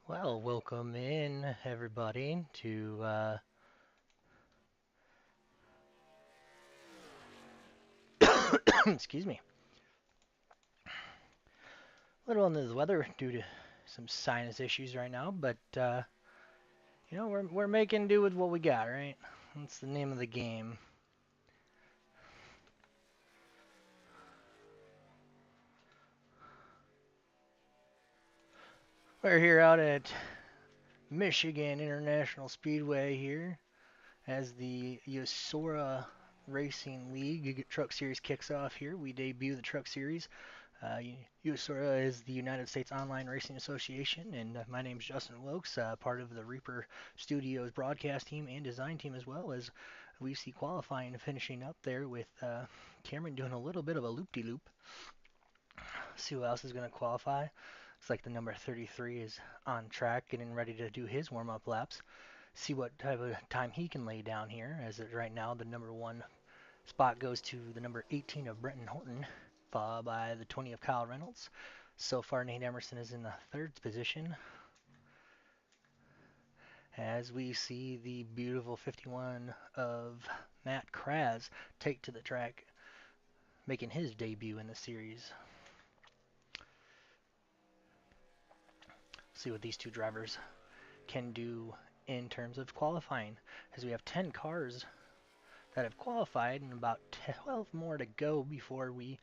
Well, welcome in everybody to excuse me, a little under the weather due to some sinus issues right now, but we're making do with what we got, right? That's the name of the game. We're here out at Michigan International Speedway here as the U.S.O.R.A Racing League Truck Series kicks off here. We debut the Truck Series. U.S.O.R.A is the United States Online Racing Association, and my name is Justin Wilkes, part of the Reaper Studios broadcast team and design team, as well as we see qualifying and finishing up there with Cameron doing a little bit of a loop-de-loop. See who else is going to qualify. Looks like the number 33 is on track, getting ready to do his warm-up laps. See what type of time he can lay down here, as right now the number one spot goes to the number 18 of Brenton Horton, followed by the 20 of Kyle Reynolds. So far, Nate Emerson is in the third position, as we see the beautiful 51 of Matt Kraz take to the track, making his debut in the series. See what these two drivers can do in terms of qualifying, as we have 10 cars that have qualified and about 12 more to go before we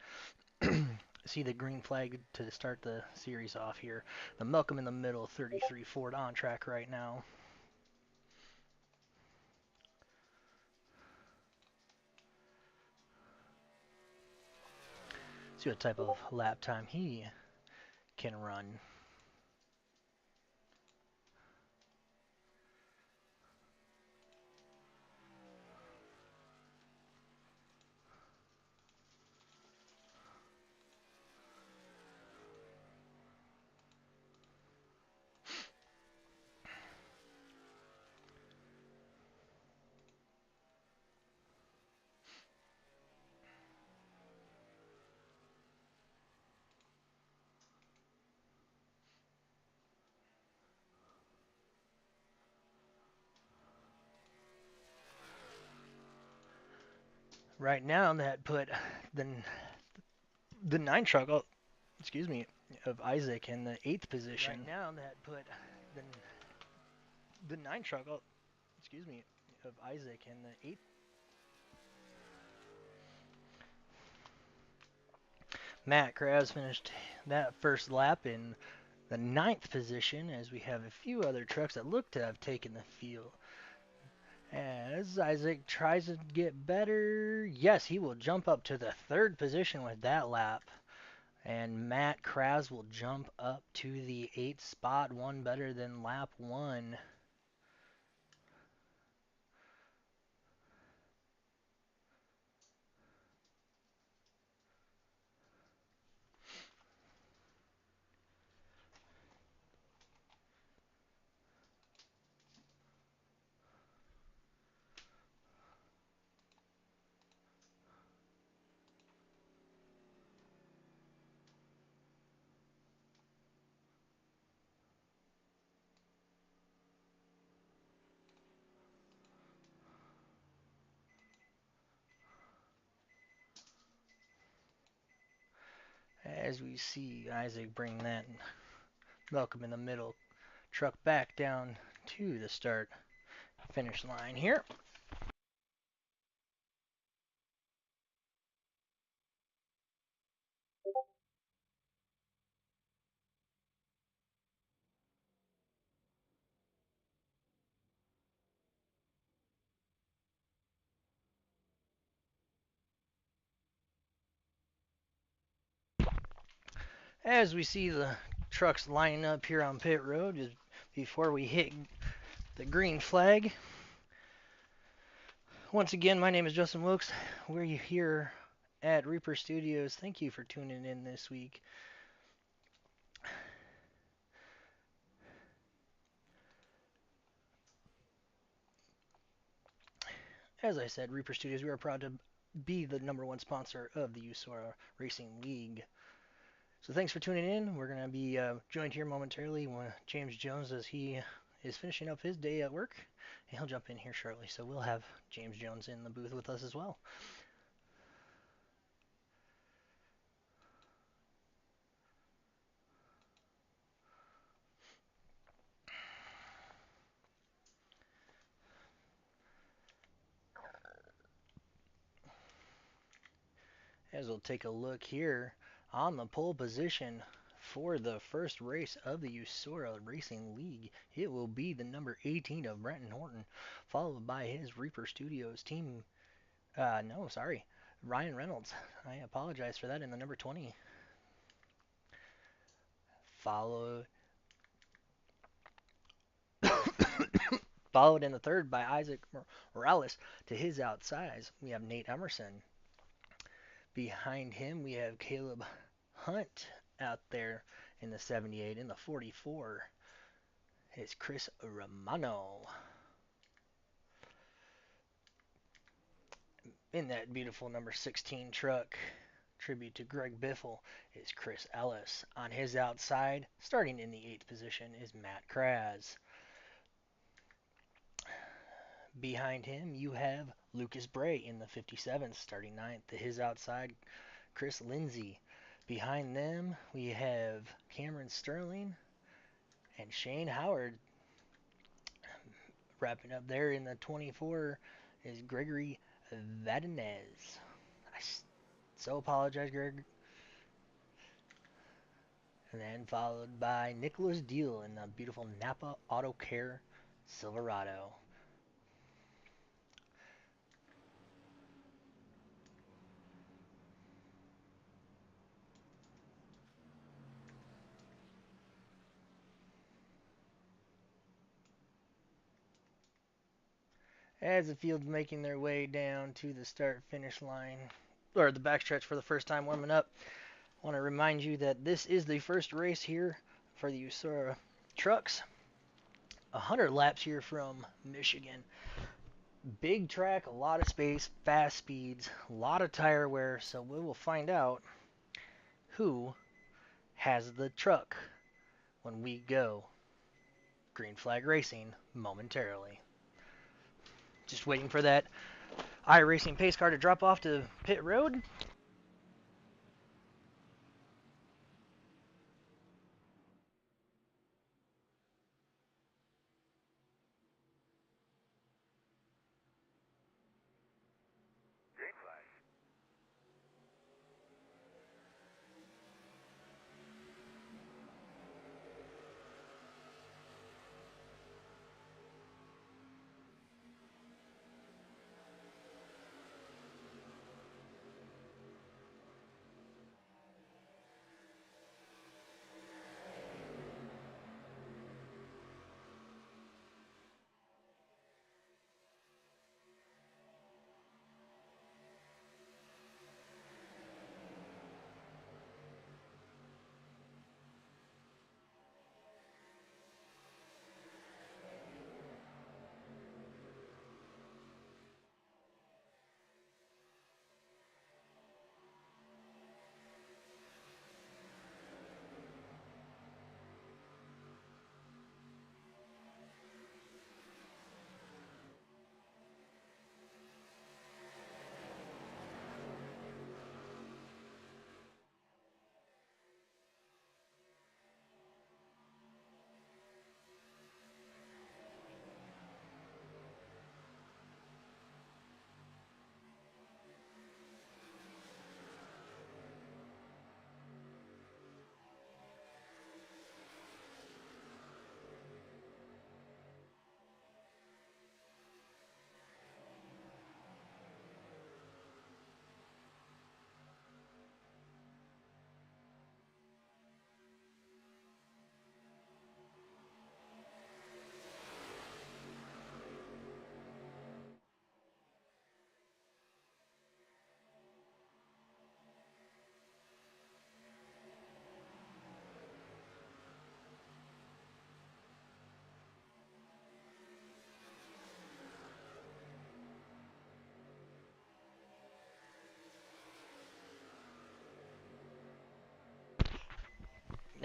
see the green flag to start the series off here. The Malcolm in the middle 33 Ford on track right now. See what type of lap time he can run. Right now, that put the the nine truck, oh, excuse me, of Isaac in the eighth position. Right now, that put the the nine truck, oh, excuse me, of Isaac in the eighth. Matt Krabs finished that first lap in the ninth position, as we have a few other trucks that look to have taken the field. As Isaac tries to get better, yes, he will jump up to the third position with that lap. And Matt Krabs will jump up to the eighth spot, one better than lap one. As we see Isaac bring that Malcolm in the middle truck back down to the start finish line here. As we see the trucks lining up here on pit road just before we hit the green flag. Once again, my name is Justin Wilkes. We're here at Reaper Studios. Thank you for tuning in this week. As I said, Reaper Studios, we are proud to be the number one sponsor of the U.S.O.R.A Racing League. So thanks for tuning in. We're going to be joined here momentarily by James Jones as he is finishing up his day at work. And he'll jump in here shortly. So we'll have James Jones in the booth with us as well. As we'll take a look here on the pole position for the first race of the U.S.O.R.A Racing League, it will be the number 18 of Brenton Horton, followed by his Reaper Studios team. No, sorry, Ryan Reynolds. I apologize for that in the number 20. Followed followed in the third by Isaac Morales. To his outside, we have Nate Emerson. Behind him, we have Caleb Hunt out there in the 78. In the 44 is Chris Romano. In that beautiful number 16 truck, tribute to Greg Biffle, is Chris Ellis. On his outside, starting in the 8th position, is Matt Kraz. Behind him, you have Lucas Bray in the 57, starting 9th. To his outside, Chris Lindsay. Behind them, we have Cameron Sterling and Shane Howard. Wrapping up there in the 24 is Gregory Vadinez. I so apologize, Greg. And then followed by Nicholas Deal in the beautiful Napa Auto Care Silverado. As the field's making their way down to the start-finish line, or the backstretch for the first time warming up, I want to remind you that this is the first race here for the U.S.O.R.A trucks. 100 laps here from Michigan. Big track, a lot of space, fast speeds, a lot of tire wear, so we will find out who has the truck when we go green flag racing momentarily. Just waiting for that iRacing pace car to drop off to pit road.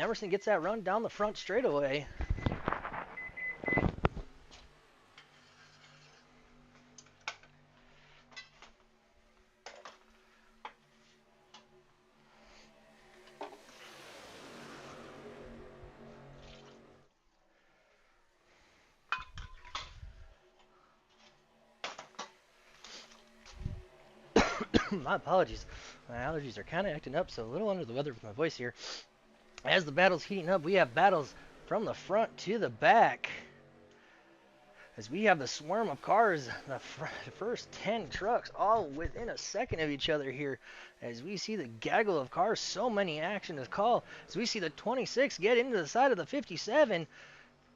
Emerson gets that run down the front straightaway. My apologies. My allergies are kind of acting up, so a little under the weather with my voice here. As the battle's heating up, we have battles from the front to the back. As we have the swarm of cars, the first 10 trucks, all within a second of each other here. As we see the gaggle of cars, so many action to call. As we see the 26 get into the side of the 57.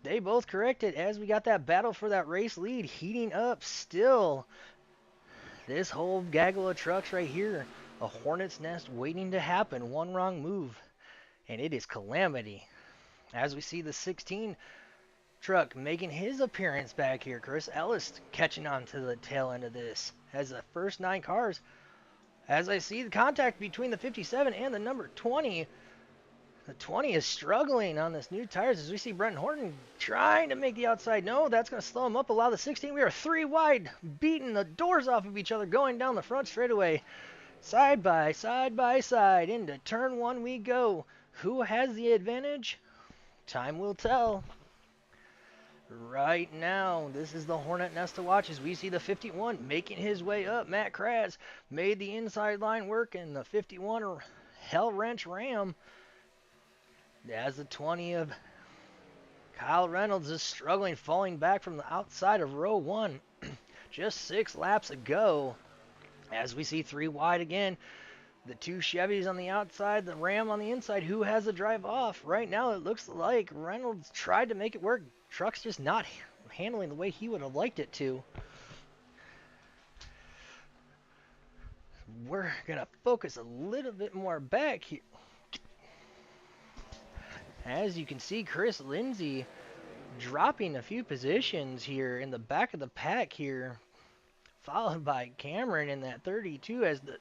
They both corrected as we got that battle for that race lead heating up still. This whole gaggle of trucks right here, a hornet's nest waiting to happen. One wrong move, and it is calamity. As we see the 16 truck making his appearance back here, Chris Ellis catching on to the tail end of this. As the first 9 cars, as I see the contact between the 57 and the number 20, the 20 is struggling on this new tires as we see Brenton Horton trying to make the outside. No, that's going to slow him up. Allow the 16. We are 3 wide, beating the doors off of each other, going down the front straightaway. Side by side, into turn 1 we go. Who has the advantage? Time will tell. Right now, this is the Hornet Nest to watch as we see the 51 making his way up. Matt Kraz made the inside line work, and the 51 Hell Wrench Ram. As the 20 of Kyle Reynolds is struggling, falling back from the outside of row 1. Just 6 laps ago. As we see 3 wide again. The 2 Chevys on the outside, the Ram on the inside. Who has the drive off? Right now it looks like Reynolds tried to make it work. Truck's just not handling the way he would have liked it to. We're going to focus a little bit more back here. As you can see, Chris Lindsay dropping a few positions here in the back of the pack here, followed by Cameron in that 32 as the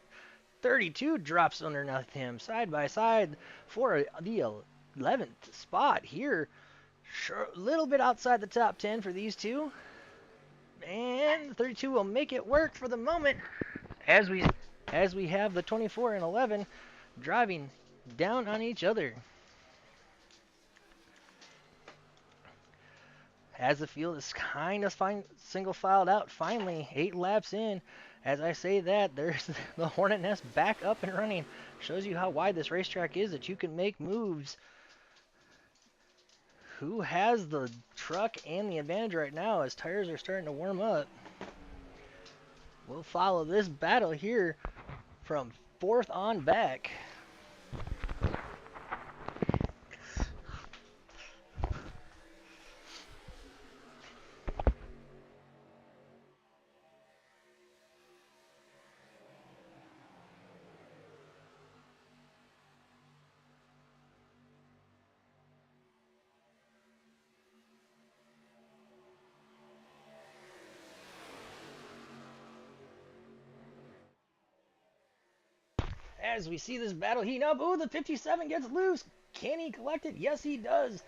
32 drops underneath him side by side for the 11th spot here. Sure, a little bit outside the top 10 for these two. And the 32 will make it work for the moment as we have the 24 and 11 driving down on each other. As the field is kind of single filed out, finally 8 laps in. As I say that, there's the Hornet Nest back up and running. Shows you how wide this racetrack is that you can make moves. Who has the truck and the advantage right now as tires are starting to warm up? We'll follow this battle here from 4th on back. As we see this battle heating up, oh, the 57 gets loose. Can he collect it? Yes, he does.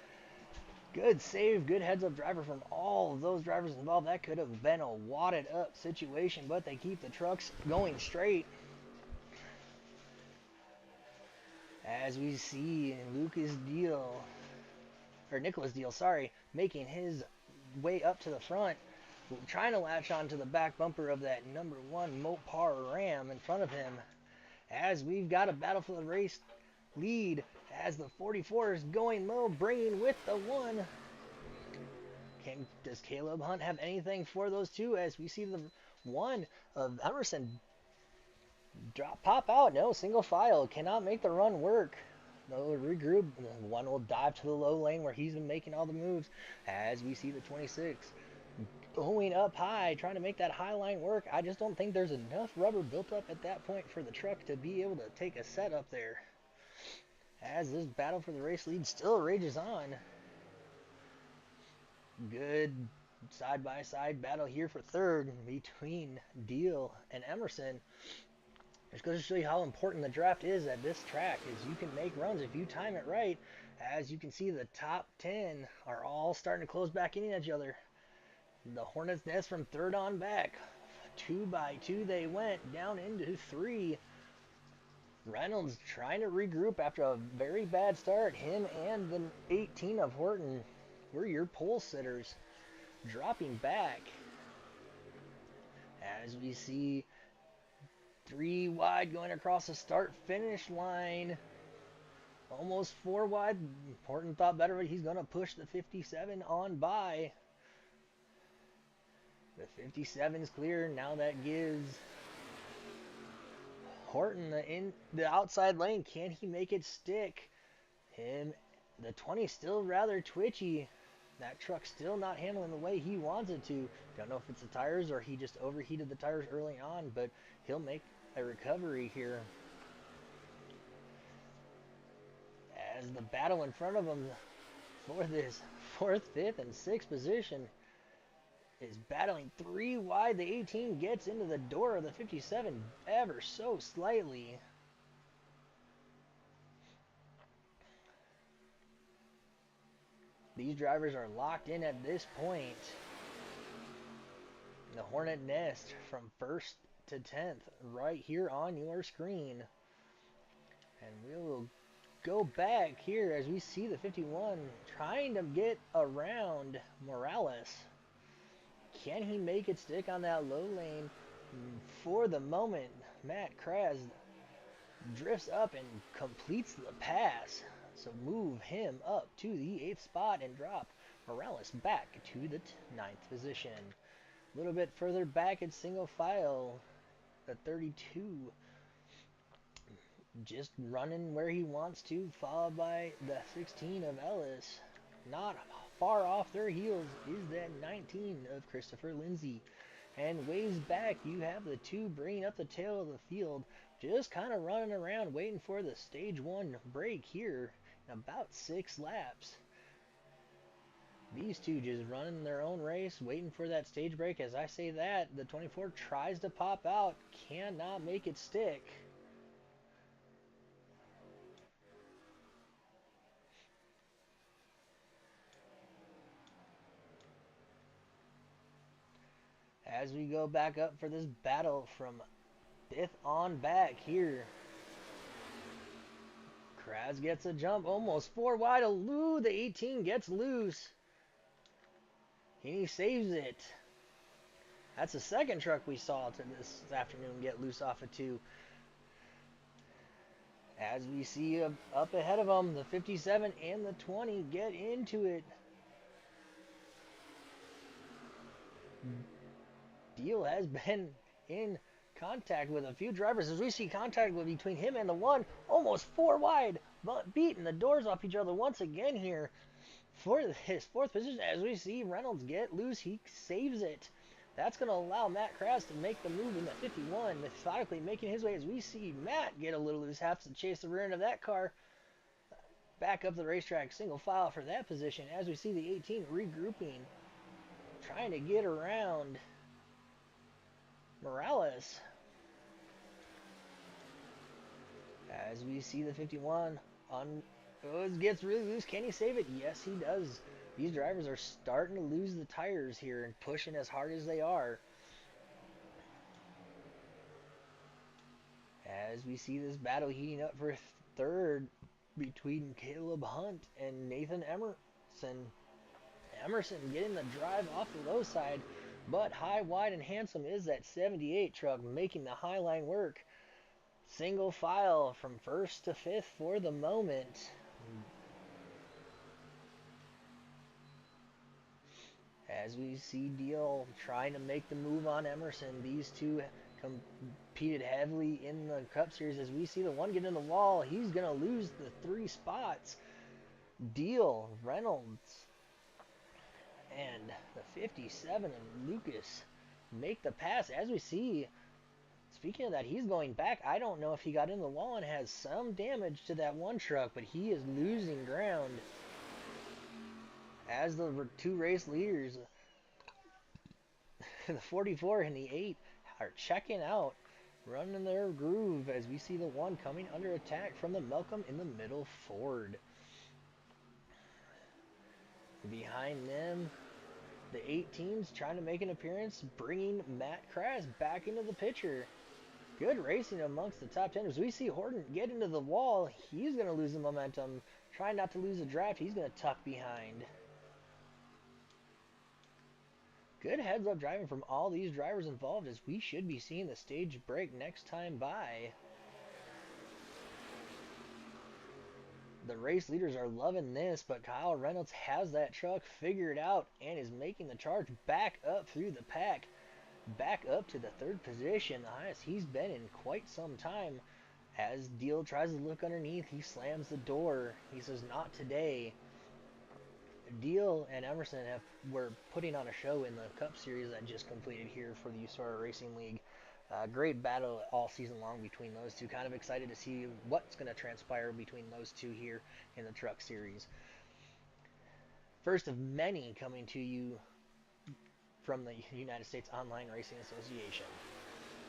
Good save, good heads-up driver from all of those drivers involved. That could have been a wadded-up situation, but they keep the trucks going straight. As we see Nicholas Deal, making his way up to the front, trying to latch onto the back bumper of that number 1 Mopar Ram in front of him. As we've got a battle for the race lead, as the 44 is going low, bringing with the 1. Does Caleb Hunt have anything for those two? As we see the 1 of Emerson pop out. No, single file. Cannot make the run work. No, regroup. 1 will dive to the low lane where he's been making all the moves. As we see the 26 going up high, trying to make that high line work. I just don't think there's enough rubber built up at that point for the truck to be able to take a set up there. As this battle for the race lead still rages on. Good side-by-side battle here for 3rd between Deal and Emerson. Just goes to show you how important the draft is at this track, is you can make runs if you time it right. As you can see, the top 10 are all starting to close back in at each other. The Hornets' Nest from third on back. 2 by 2 they went down into 3. Reynolds trying to regroup after a very bad start. Him and the 18 of Horton were your pole sitters. Dropping back as we see 3 wide going across the start finish line. Almost 4 wide. Horton thought better, but he's going to push the 57 on by. The 57 is clear. Now that gives Horton in the outside lane. Can he make it stick? The 20 still rather twitchy. That truck's still not handling the way he wants it to. Don't know if it's the tires or he just overheated the tires early on, but he'll make a recovery here. As the battle in front of him for this 4th, 5th, and 6th position is battling 3 wide. The 18 gets into the door of the 57 ever so slightly. These drivers are locked in at this point. The Hornet Nest from 1st to 10th right here on your screen. And we will go back here as we see the 51 trying to get around Morales. Can he make it stick on that low lane? For the moment, Matt Kraz drifts up and completes the pass. So move him up to the 8th spot and drop Morales back to the 9th position. A little bit further back in single file, the 32 just running where he wants to, followed by the 16 of Ellis. Not far off their heels is that 19 of Christopher Lindsay. And ways back, you have the 2 bringing up the tail of the field, just kind of running around waiting for the stage 1 break here in about 6 laps. These 2 just running their own race, waiting for that stage break. As I say that, the 24 tries to pop out, cannot make it stick. As we go back up for this battle from 5th on back here. Kraz gets a jump, almost 4 wide. Lou, the 18 gets loose. He saves it. That's the second truck we saw this afternoon get loose off of 2. As we see up ahead of them, the 57 and the 20 get into it. Deal has been in contact with a few drivers as we see contact between him and the 1, almost 4 wide, but beating the doors off each other once again here for his 4th position. As we see Reynolds get loose, he saves it. That's going to allow Matt Kraz to make the move in the 51, methodically making his way as we see Matt get a little loose, has to chase the rear end of that car. Back up the racetrack, single file for that position as we see the 18 regrouping, trying to get around Morales. As we see the 51 gets really loose. Can he save it? Yes, he does. These drivers are starting to lose the tires here and pushing as hard as they are. As we see this battle heating up for 3rd between Caleb Hunt and Nathan Emerson. Emerson getting the drive off the low side, but high, wide, and handsome is that 78 truck making the high line work. Single file from 1st to 5th for the moment. As we see Deal trying to make the move on Emerson, these 2 competed heavily in the Cup Series. As we see the 1 get in the wall, he's going to lose the 3 spots. Deal, Reynolds, and the 57 and Lucas make the pass. As we see, speaking of that, he's going back. I don't know if he got in the wall and has some damage to that 1 truck, but he is losing ground. As the 2 race leaders, the 44 and the 8, are checking out. running their groove as we see the one coming under attack from the Malcolm in the middle Ford. Behind them, the 8 teams trying to make an appearance, bringing Matt Kras back into the picture. Good racing amongst the top 10. As we see Horton get into the wall, he's going to lose the momentum. Trying not to lose a draft, he's going to tuck behind. Good heads-up driving from all these drivers involved as we should be seeing the stage break next time by. The race leaders are loving this, but Kyle Reynolds has that truck figured out and is making the charge back up through the pack. Back up to the 3rd position, the highest he's been in quite some time. As Deal tries to look underneath, he slams the door. He says, "Not today." Deal and Emerson were putting on a show in the Cup Series that just completed here for the U.S.O.R.A Racing League. Great battle all season long between those two. Kind of excited to see what's going to transpire between those two here in the Truck Series. First of many coming to you from the United States Online Racing Association.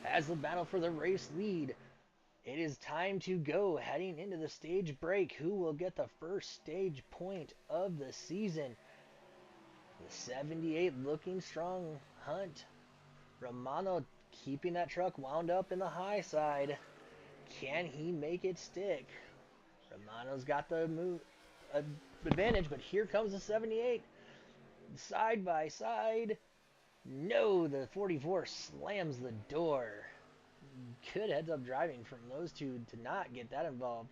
As the battle for the race lead, it is time to go heading into the stage break. Who will get the first stage point of the season? The 78 looking strong Hunt. Romano keeping that truck wound up in the high side. Can he make it stick? Romano's got the advantage, but here comes the 78. Side by side. No, the 44 slams the door. Good heads-up driving from those two to not get that involved.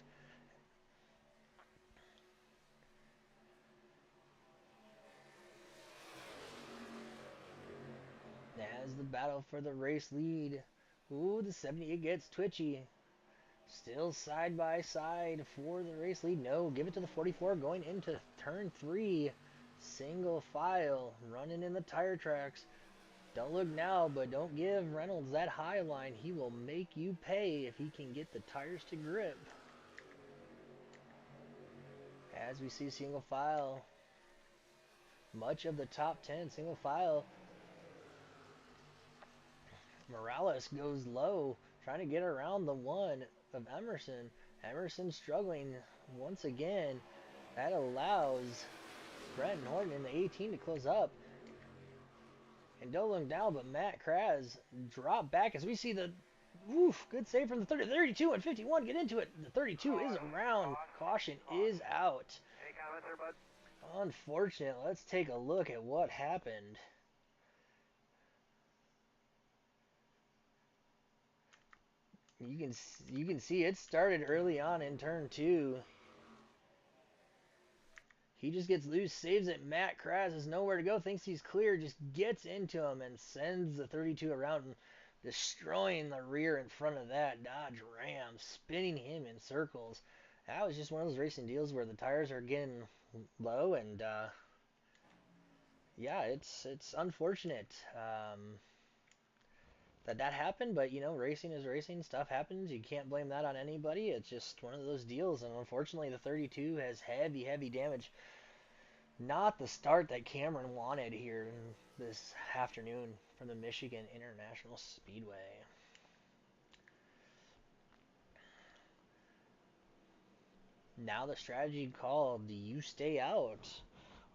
As the battle for the race lead. Ooh, the 78 gets twitchy. Still side by side for the race lead. No, give it to the 44 going into turn 3. Single file, running in the tire tracks. Don't look now, but don't give Reynolds that high line. He will make you pay if he can get the tires to grip. As we see single file, much of the top 10 single file. Morales goes low, trying to get around the one of Emerson. Emerson struggling once again. That allows Brent Horton in the 18 to close up. And don't look down, but Matt Kras drop back as we see the good save from the 30, 32 and 51 get into it. The 32 is around. Caution is out. Unfortunate. Let's take a look at what happened. You can see it started early on in turn 2. He just gets loose, saves it. Matt Kras has nowhere to go, thinks he's clear, just gets into him and sends the 32 around, destroying the rear in front of that Dodge Ram, spinning him in circles. That was just one of those racing deals where the tires are getting low, and yeah, it's unfortunate that happened, but you know, racing is racing. Stuff happens. You can't blame that on anybody. It's just one of those deals, and unfortunately, the 32 has heavy damage. Not the start that Cameron wanted here this afternoon from the Michigan International Speedway. Now the strategy called, do you stay out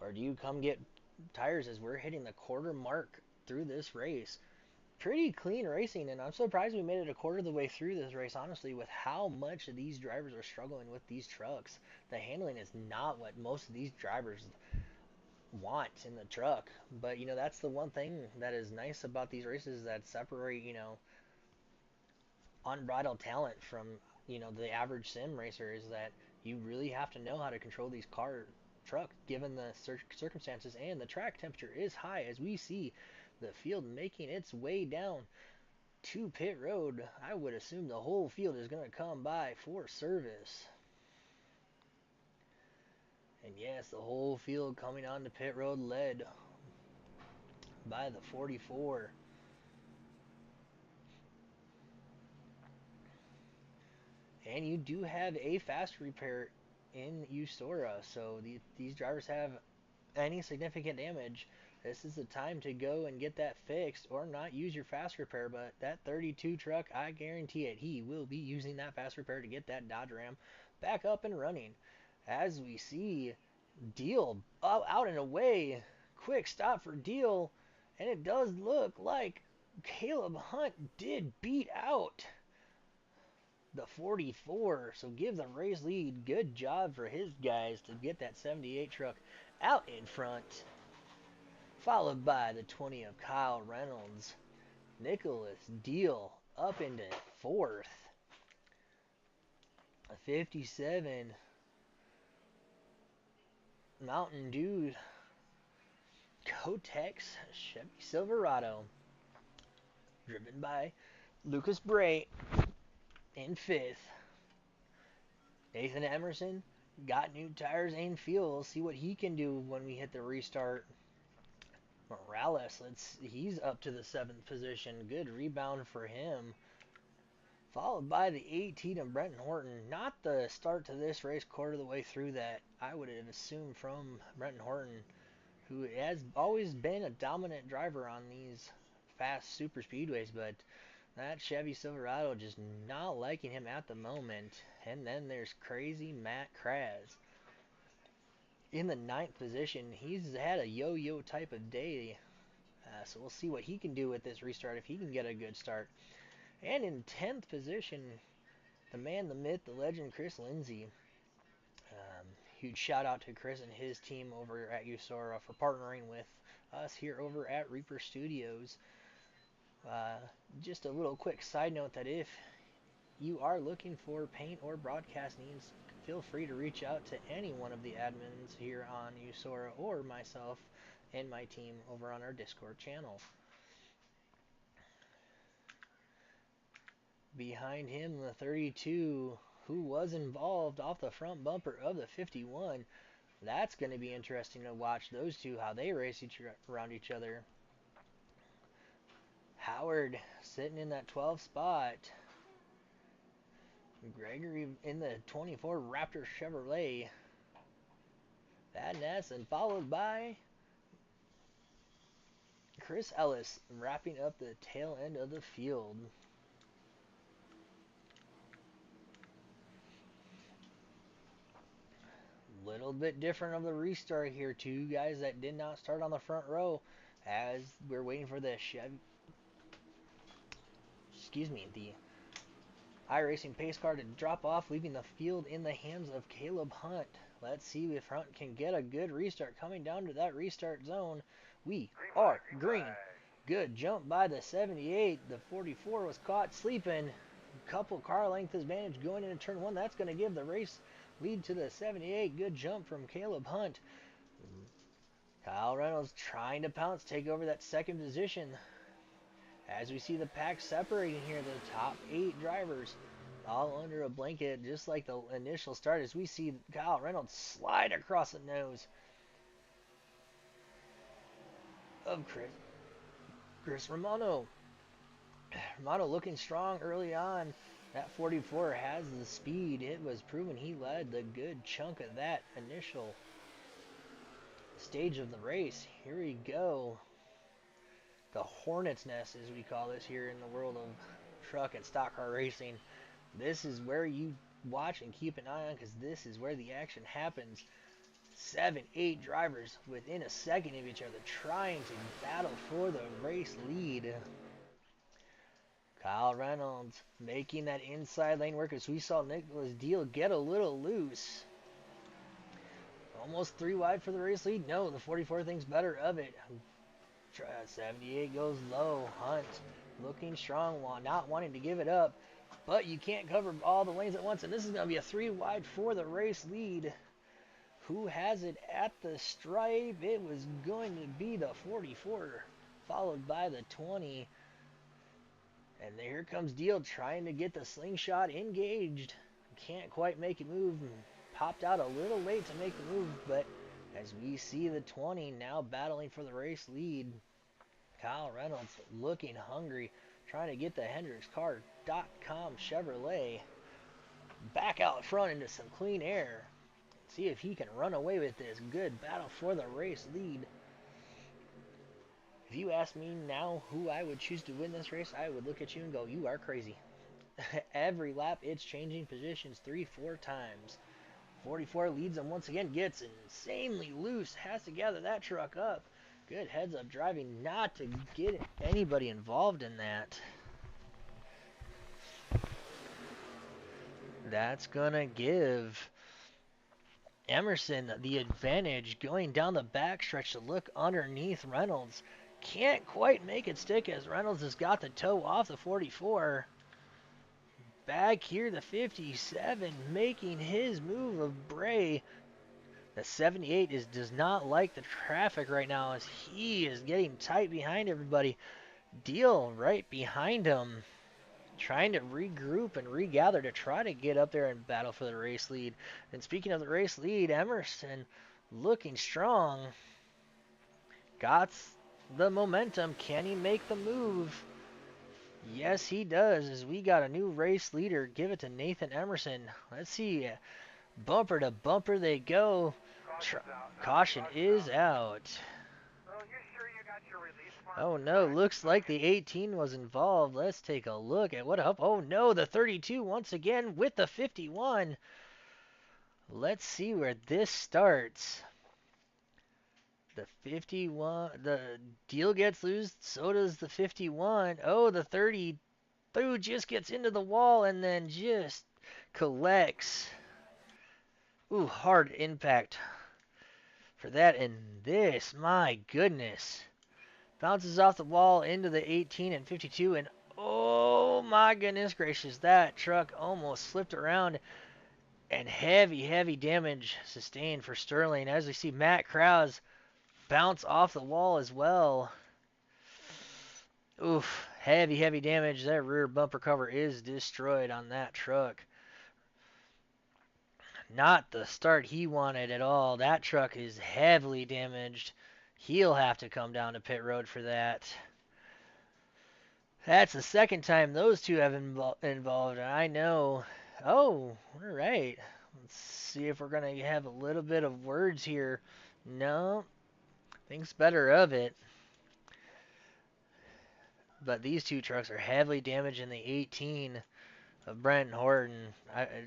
or do you come get tires as we're hitting the quarter mark through this race? Pretty clean racing, and I'm surprised we made it a quarter of the way through this race, honestly, with how much these drivers are struggling with these trucks. The handling is not what most of these drivers want in the truck. But you know, that's the one thing that is nice about these races that separate, you know, unbridled talent from, you know, the average sim racer, is that you really have to know how to control these truck given the circumstances, and the track temperature is high as we see the field making its way down to pit road. I would assume the whole field is going to come by for service. And yes, the whole field coming on to pit road, led by the 44. And you do have a fast repair in U.S.O.R.A, so these drivers have any significant damage, This is the time to go and get that fixed or not use your fast repair. But that 32 truck, I guarantee it, he will be using that fast repair to get that Dodge Ram back up and running. As we see Deal out and away. Quick stop for Deal. And it does look like Caleb Hunt did beat out the 44. So give the race lead. Good job for his guys to get that 78 truck out in front. Followed by the 20 of Kyle Reynolds. Nicholas Deal up into fourth. A 57 Mountain Dew Kotex Chevy Silverado, driven by Lucas Bray in fifth. Nathan Emerson got new tires and fuel. We'll see what he can do when we hit the restart. Morales, he's up to the seventh position. Good rebound for him. Followed by the 18 of Brenton Horton. Not the start to this race quarter of the way through that I would have assumed from Brenton Horton, who has always been a dominant driver on these fast super speedways, but that Chevy Silverado just not liking him at the moment. And then there's crazy Matt Kraz in the ninth position. He's had a yo-yo type of day, so we'll see what he can do with this restart if he can get a good start. And in 10th position, the man, the myth, the legend, Chris Lindsay. Huge shout out to Chris and his team over at U.S.O.R.A for partnering with us here over at Reaper Studios. Just a little quick side note that if you are looking for paint or broadcast needs, feel free to reach out to any one of the admins here on U.S.O.R.A or myself and my team over on our Discord channel. Behind him, the 32, who was involved off the front bumper of the 51. That's going to be interesting to watch those two, how they race around each other. Howard sitting in that 12th spot. Gregory in the 24 Raptor Chevrolet. That Ness, and followed by Chris Ellis wrapping up the tail end of the field. Little bit different of the restart here. Two guys that did not start on the front row as we're waiting for the the iRacing pace car to drop off, leaving the field in the hands of Caleb Hunt. Let's see if Hunt can get a good restart. Coming down to that restart zone, we are green. Good jump by the 78. The 44 was caught sleeping. Couple car length advantage going into turn one. That's going to give the race lead to the 78. Good jump from Caleb Hunt. Kyle Reynolds trying to pounce, take over that second position. As we see the pack separating here, the top 8 drivers all under a blanket, just like the initial start, as we see Kyle Reynolds slide across the nose of Chris Romano. Romano looking strong early on. That 44 has the speed. It was proven he led the good chunk of that initial stage of the race. Here we go. The Hornet's Nest, as we call this here in the world of truck and stock car racing. This is where you watch and keep an eye on, because this is where the action happens. 7, 8 drivers within a second of each other trying to battle for the race lead. Kyle Reynolds making that inside lane work, as we saw Nicholas Deal get a little loose. Almost 3 wide for the race lead. No, the 44 thinks better of it. 78 goes low. Hunt looking strong, not wanting to give it up. But you can't cover all the lanes at once, and this is going to be a 3 wide for the race lead. Who has it at the stripe? It was going to be the 44, followed by the 20. And here comes Deal trying to get the slingshot engaged. Can't quite make it move. Popped out a little late to make the move, but as we see the 20 now battling for the race lead. Kyle Reynolds looking hungry, trying to get the HendricksCar.com Chevrolet back out front into some clean air. See if he can run away with this. Good battle for the race lead. If you ask me now who I would choose to win this race, I would look at you and go, you are crazy. Every lap, it's changing positions 3, 4 times. 44 leads him once again, gets insanely loose, has to gather that truck up. Good heads up driving not to get anybody involved in that. That's going to give Emerson the advantage going down the backstretch to look underneath Reynolds. Can't quite make it stick as Reynolds has got the toe off the 44. Back here, the 57 making his move of Bray. The 78 does not like the traffic right now as he is getting tight behind everybody. Deal right behind him, trying to regroup and regather to try to get up there and battle for the race lead. And speaking of the race lead, Emerson looking strong. Got the momentum. Can he make the move? Yes, he does, as we got a new race leader. Give it to Nathan Emerson. Let's see. Bumper to bumper they go. Caution is out. Oh no, looks like the 18 was involved. Let's take a look at what up. Oh no, the 32 once again with the 51. Let's see where this starts. The 51, the deal gets loose, so does the 51. Oh, the 32 just gets into the wall and then just collects. Ooh, hard impact for that. And this, my goodness. Bounces off the wall into the 18 and 52, and oh my goodness gracious, that truck almost slipped around, and heavy, heavy damage sustained for Sterling. As we see Matt Krause bounce off the wall as well. Oof, heavy, heavy damage. That rear bumper cover is destroyed on that truck. Not the start he wanted at all. That truck is heavily damaged. He'll have to come down to pit road for that. That's the second time those two have involved, and I know. Oh, all right. Let's see if we're going to have a little bit of words here. No, thinks better of it. But these two trucks are heavily damaged in the 18 of Brenton Horton.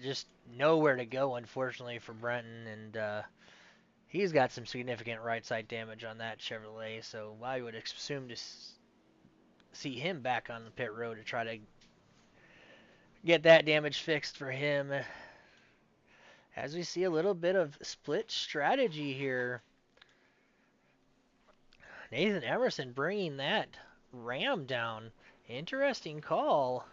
Just nowhere to go, unfortunately, for Brenton, and he's got some significant right side damage on that Chevrolet, so I would assume to see him back on the pit road to try to get that damage fixed for him. As we see a little bit of split strategy here. Nathan Emerson bringing that Ram down. Interesting call.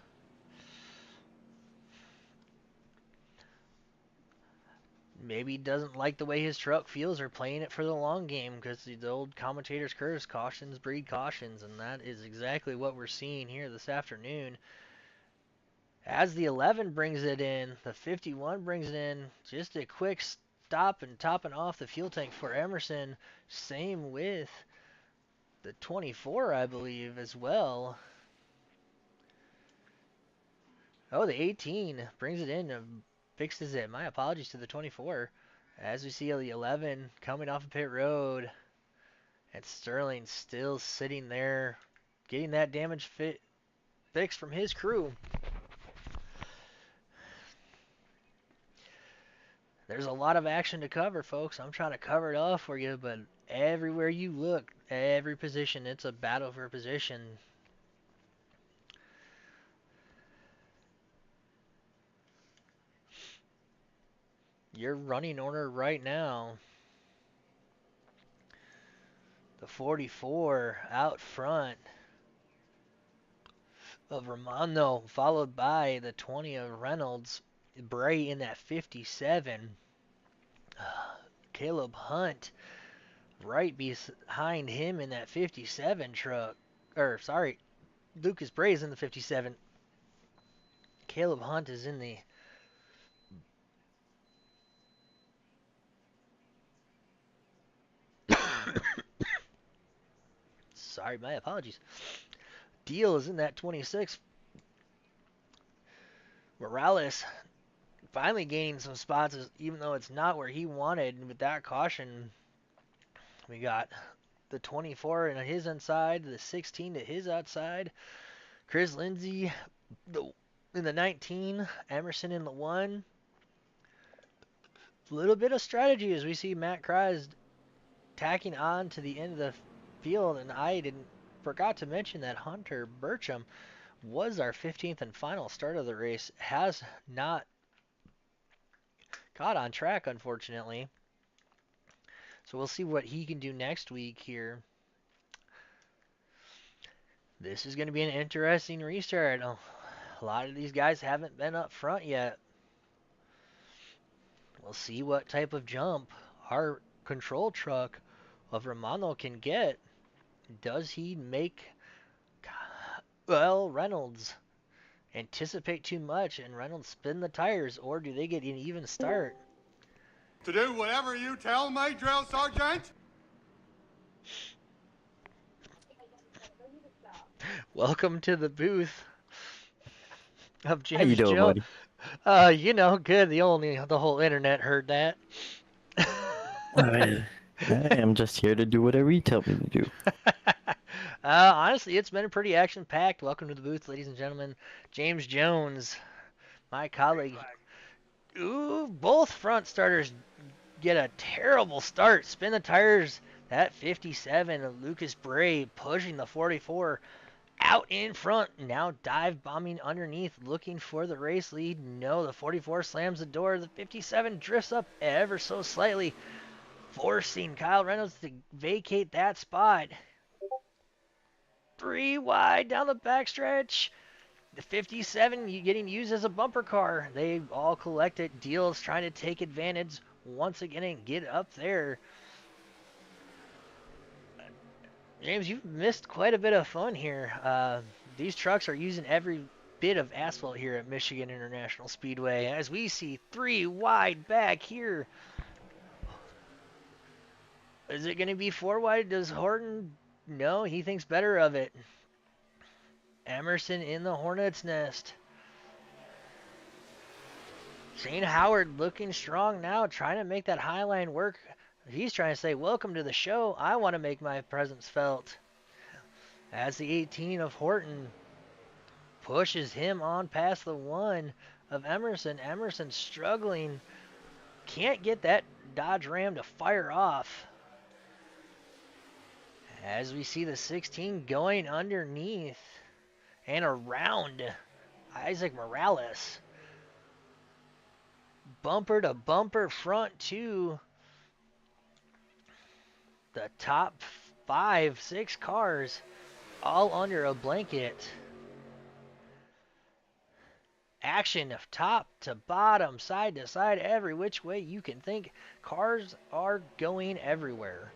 Maybe he doesn't like the way his truck feels or playing it for the long game, because the old commentator's curse, cautions breed cautions, and that is exactly what we're seeing here this afternoon. As the 11 brings it in, the 51 brings it in. Just a quick stop and topping off the fuel tank for Emerson. Same with the 24, I believe, as well. Oh, the 18 brings it in and fixes it. My apologies to the 24. As we see the 11 coming off of pit road. And Sterling still sitting there, getting that damage fixed from his crew. There's a lot of action to cover, folks. I'm trying to cover it all for you, but everywhere you look, every position, it's a battle for position. Your running order right now. The 44 out front of Romano, followed by the 20 of Reynolds. Bray in that 57. Caleb Hunt right behind him in that 57 truck. Or, sorry, Lucas Bray's in the 57. Caleb Hunt is in the... Sorry, my apologies. Deal is in that 26. Morales finally gaining some spots, even though it's not where he wanted. With that caution, we got the 24 in his inside, the 16 to his outside. Chris Lindsay in the 19, Emerson in the 1. A little bit of strategy as we see Matt Kraz tacking on to the end of the field, and I didn't forgot to mention that Hunter Burcham was our 15th and final start of the race. Has not got on track, unfortunately. So we'll see what he can do next week here. This is going to be an interesting restart. A lot of these guys haven't been up front yet. We'll see what type of jump our control truck of Romano can get. Does he make, well, Reynolds anticipate too much and Reynolds spin the tires, or do they get an even start? To do whatever you tell me, drill sergeant. Welcome to the booth of How you James doing, Joe. buddy? Good. The whole internet heard that. I am just here to do whatever you tell me to do. Honestly, it's been pretty action-packed. Welcome to the booth, ladies and gentlemen. James Jones, my colleague. Ooh, both front starters get a terrible start. Spin the tires. That 57 of Lucas Bray pushing the 44 out in front. Now dive bombing underneath, looking for the race lead. No, the 44 slams the door. The 57 drifts up ever so slightly, forcing Kyle Reynolds to vacate that spot. 3 wide down the backstretch. The 57 getting used as a bumper car. They all collect it. Deals trying to take advantage once again and get up there. James, you've missed quite a bit of fun here. These trucks are using every bit of asphalt here at Michigan International Speedway. As we see 3 wide back here. Is it going to be 4 wide? Does Horton? No, he thinks better of it. Emerson in the Hornet's nest. Shane Howard looking strong now, trying to make that high line work. He's trying to say, welcome to the show. I want to make my presence felt. As the 18 of Horton pushes him on past the 1 of Emerson. Emerson struggling. Can't get that Dodge Ram to fire off. As we see the 16 going underneath and around Isaac Morales. Bumper to bumper front to the top 5, 6 cars all under a blanket. Action of top to bottom, side to side, every which way you can think. Cars are going everywhere.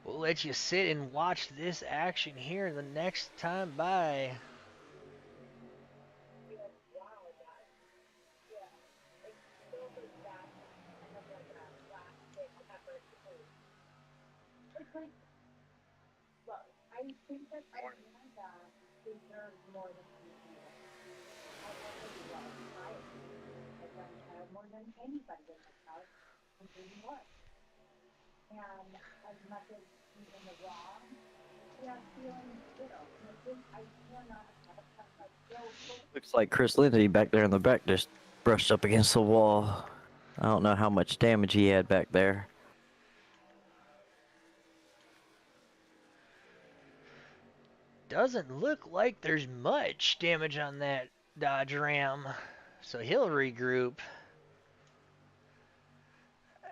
We'll let you sit and watch this action here the next time by. Looks like Chris Lindsay back there in the back just brushed up against the wall. I don't know how much damage he had back there. Doesn't look like there's much damage on that Dodge Ram, so he'll regroup.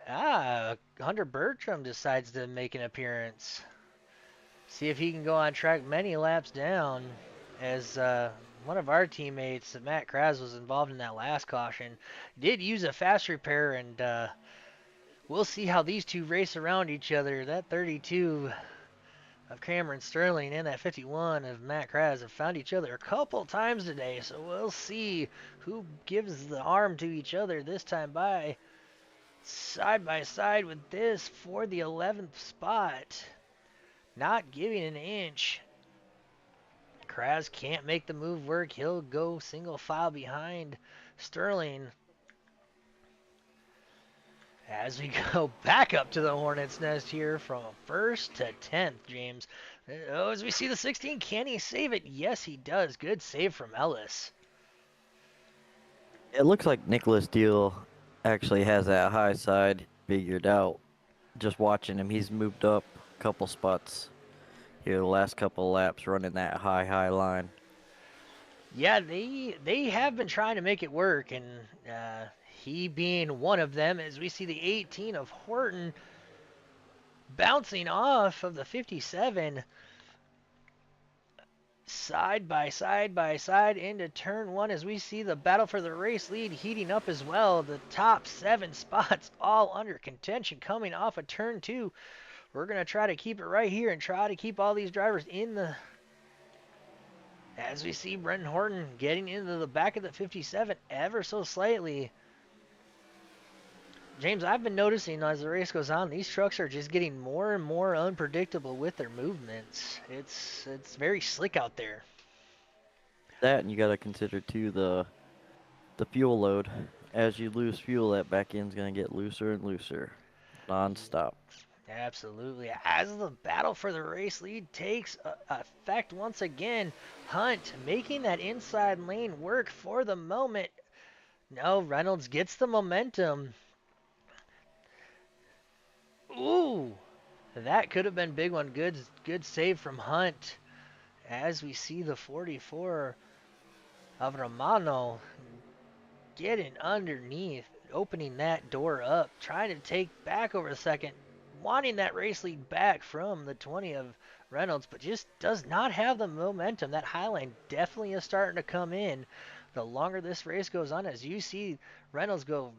Hunter Bertram decides to make an appearance. See if he can go on track many laps down, as one of our teammates, Matt Kraz, was involved in that last caution. Did use a fast repair, and we'll see how these two race around each other. That 32 of Cameron Sterling and that 51 of Matt Kraz have found each other a couple times today, so we'll see who gives the arm to each other this time by. Side by side with this for the 11th spot. Not giving an inch. Kraz can't make the move work. He'll go single file behind Sterling. As we go back up to the Hornets' nest here from first to 10th, James. Oh, as we see the 16, can he save it? Yes, he does. Good save from Ellis. It looks like Nicholas Deal actually has that high side figured out. Just watching him, he's moved up a couple spots here the last couple laps running that high line. Yeah, they have been trying to make it work, and he being one of them, as we see the 18 of Horton bouncing off of the 57, side by side into turn one, as we see the battle for the race lead heating up as well. The top 7 spots all under contention coming off of turn two. We're going to try to keep it right here and try to keep all these drivers in the... As we see Brenton Horton getting into the back of the 57 ever so slightly. James, I've been noticing as the race goes on, these trucks are just getting more and more unpredictable with their movements. It's very slick out there. That, and you got to consider too the fuel load. As you lose fuel, that back end's gonna get looser and looser, non-stop. Absolutely. As the battle for the race lead takes effect once again, Hunt making that inside lane work for the moment. No, Reynolds gets the momentum. Ooh, that could have been a big one. Good save from Hunt. As we see the 44 of Romano getting underneath, opening that door up, trying to take back over the second, wanting that race lead back from the 20 of Reynolds, but just does not have the momentum. That high line definitely is starting to come in the longer this race goes on, as you see Reynolds go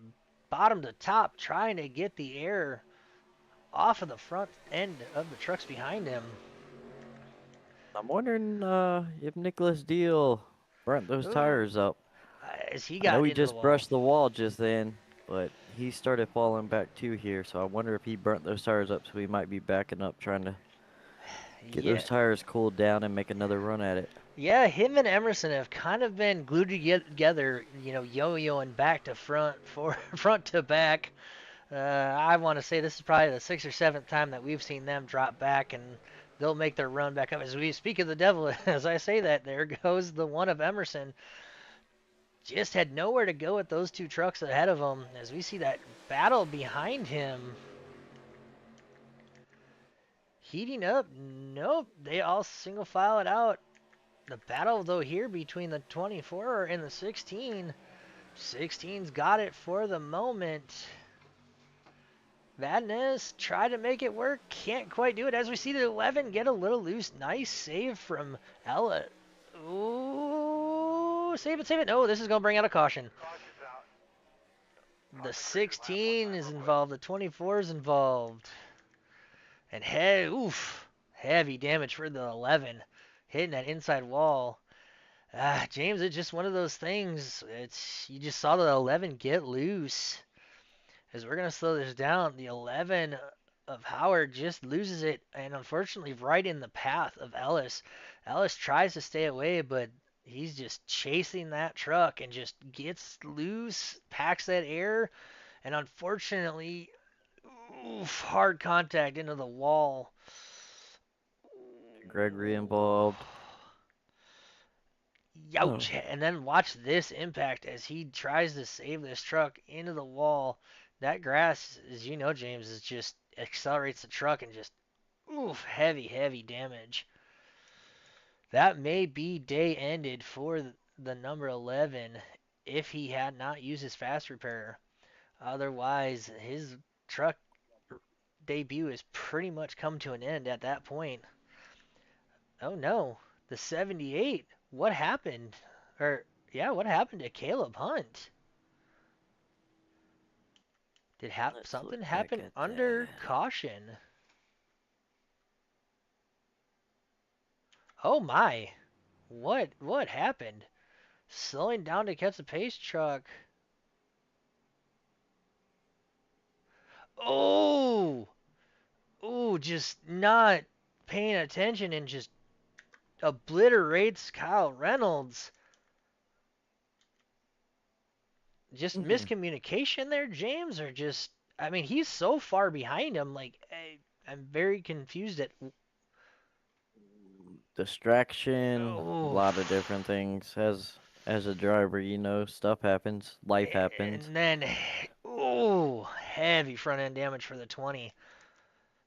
bottom to top, trying to get the air off of the front end of the trucks behind him. I'm wondering if Nicholas Deal burnt those Ooh, tires up. as he I know got he into the just wall. brushed the wall just then, but he started falling back too here, so I wonder if he burnt those tires up, so he might be backing up trying to get Yeah, those tires cooled down and make another run at it. yeah, him and Emerson have kind of been glued together, yo-yoing back to front, for front to back. I want to say this is probably the sixth or seventh time that we've seen them drop back, and they'll make their run back up. As we speak of the devil, as I say that, there goes the one of Emerson. Just had nowhere to go with those two trucks ahead of him. As we see that battle behind him heating up. Nope, they all single file it out. The battle, though, here between the 24 and the 16. 16's got it for the moment. Vadnais tried to make it work. Can't quite do it. As we see the 11 get a little loose. Nice save from Ella. Ooh, save it, save it. No, this is going to bring out a caution. The 16 is involved. The 24 is involved. And heavy damage for the 11. Hitting that inside wall. James, it's just one of those things. You just saw the 11 get loose. As we're gonna slow this down, the 11 of Howard just loses it, and unfortunately, right in the path of Ellis. Ellis tries to stay away, but he's just chasing that truck and just gets loose, packs that air, and unfortunately, hard contact into the wall. Gregory involved. Youch! And then watch this impact as he tries to save this truck into the wall. That grass, as you know, James, is just accelerates the truck and just heavy damage. That may be day ended for the number 11 if he had not used his fast repair. Otherwise, his truck debut has pretty much come to an end at that point. Oh no, the 78. What happened? Or yeah, what happened to Caleb Hunt? Did Let's look something back happen at under that. caution? Oh my. What happened? Slowing down to catch the pace truck. Oh! Ooh, just not paying attention and just obliterates Kyle Reynolds. Just Mm-hmm. miscommunication there, James, or just I mean, he's so far behind him. Like, I'm very confused at. Distraction, a Oh, lot of different things. As a driver, you know, stuff happens, life happens. and then, oh, heavy front end damage for the 20.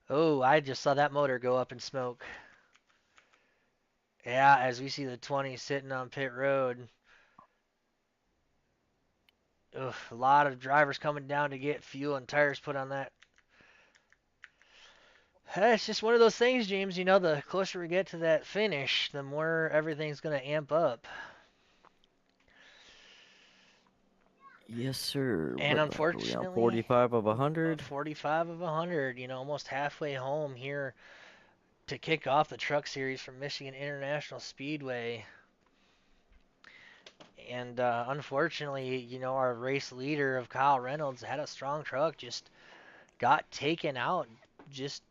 Oh, I just saw that motor go up in smoke. Yeah, as we see the 20 sitting on pit road. Ugh, a lot of drivers coming down to get fuel and tires put on that. It's just one of those things, James. You know, the closer we get to that finish, the more everything's going to amp up. Yes, sir. And What are we on? unfortunately, 45 of 100? 45 of 100, almost halfway home here to kick off the truck series from Michigan International Speedway. And unfortunately, our race leader of Kyle Reynolds had a strong truck, just got taken out. Just,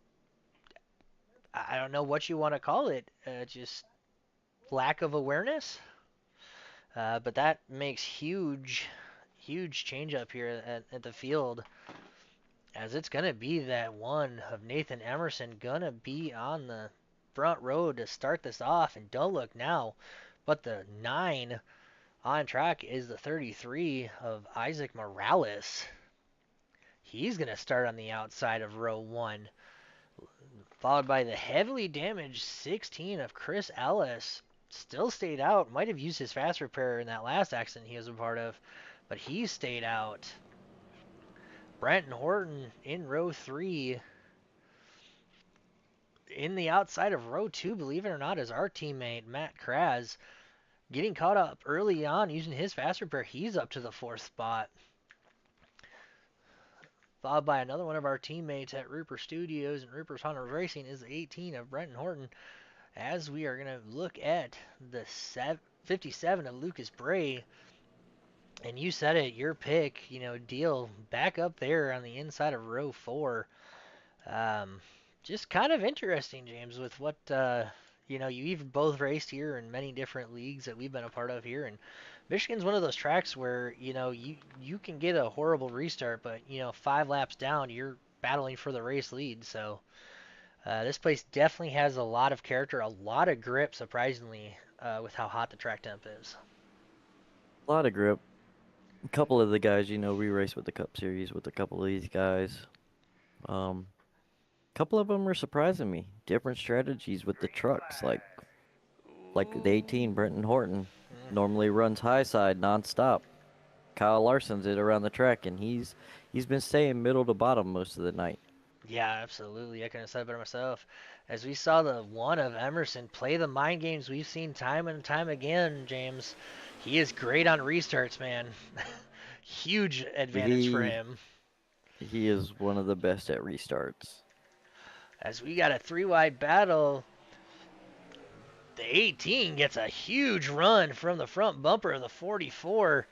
I don't know what you want to call it. Just lack of awareness. But that makes huge change up here at the field, as it's going to be that one of Nathan Emerson going to be on the front row to start this off. And don't look now, but the 9 on track is the 33 of Isaac Morales. He's going to start on the outside of row 1, followed by the heavily damaged 16 of Chris Ellis. Still stayed out, might have used his fast repair in that last accident he was a part of, but he stayed out. Brenton Horton in row 3. In the outside of row 2, believe it or not, is our teammate Matt Kraz. Getting caught up early on using his fast repair, he's up to the 4th spot. Followed by another one of our teammates at Rupert Studios and Rupert's Honda Racing is the 18 of Brenton Horton. As we are going to look at the 57 of Lucas Bray. And you said it, your pick, deal back up there on the inside of row 4. Um, just kind of interesting, James, with what, you even both raced here in many different leagues that we've been a part of here. And Michigan's one of those tracks where, you can get a horrible restart, but, 5 laps down, you're battling for the race lead. So this place definitely has a lot of character, a lot of grip, surprisingly, with how hot the track temp is. A lot of grip. A couple of the guys, you know, we race with the Cup Series with a couple of these guys. Couple of them are surprising me. Different strategies with the trucks, like the 18, Brenton Horton, normally runs high side nonstop. Kyle Larson's it around the track, and he's been staying middle to bottom most of the night. Yeah, absolutely. I couldn't have said it better myself. As we saw the 1 of Emerson play the mind games we've seen time and time again, James. He is great on restarts, man. Huge advantage for He him. he is one of the best at restarts. As we got a 3-wide battle, the 18 gets a huge run from the front bumper of the 44.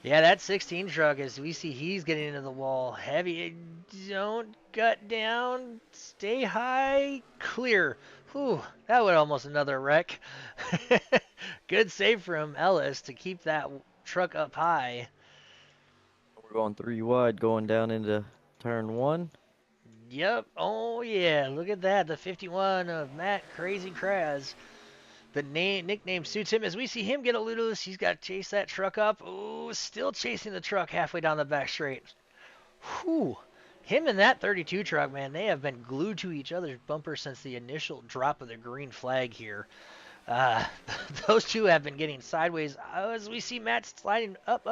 Yeah, that 16 truck, as we see, he's getting into the wall. Heavy, don't gut down, stay high, clear. Whew, that was almost another wreck. Good save from Ellis to keep that truck up high. We're going 3 wide, going down into turn 1. Yep, oh yeah, look at that, the 51 of Matt Crazy Kraz. The nickname suits him as we see him get a little loose. He's got to chase that truck up. Oh, still chasing the truck halfway down the back straight. Whew. Him and that 32 truck, man, they have been glued to each other's bumper since the initial drop of the green flag here. Uh, those two have been getting sideways as we see Matt sliding up.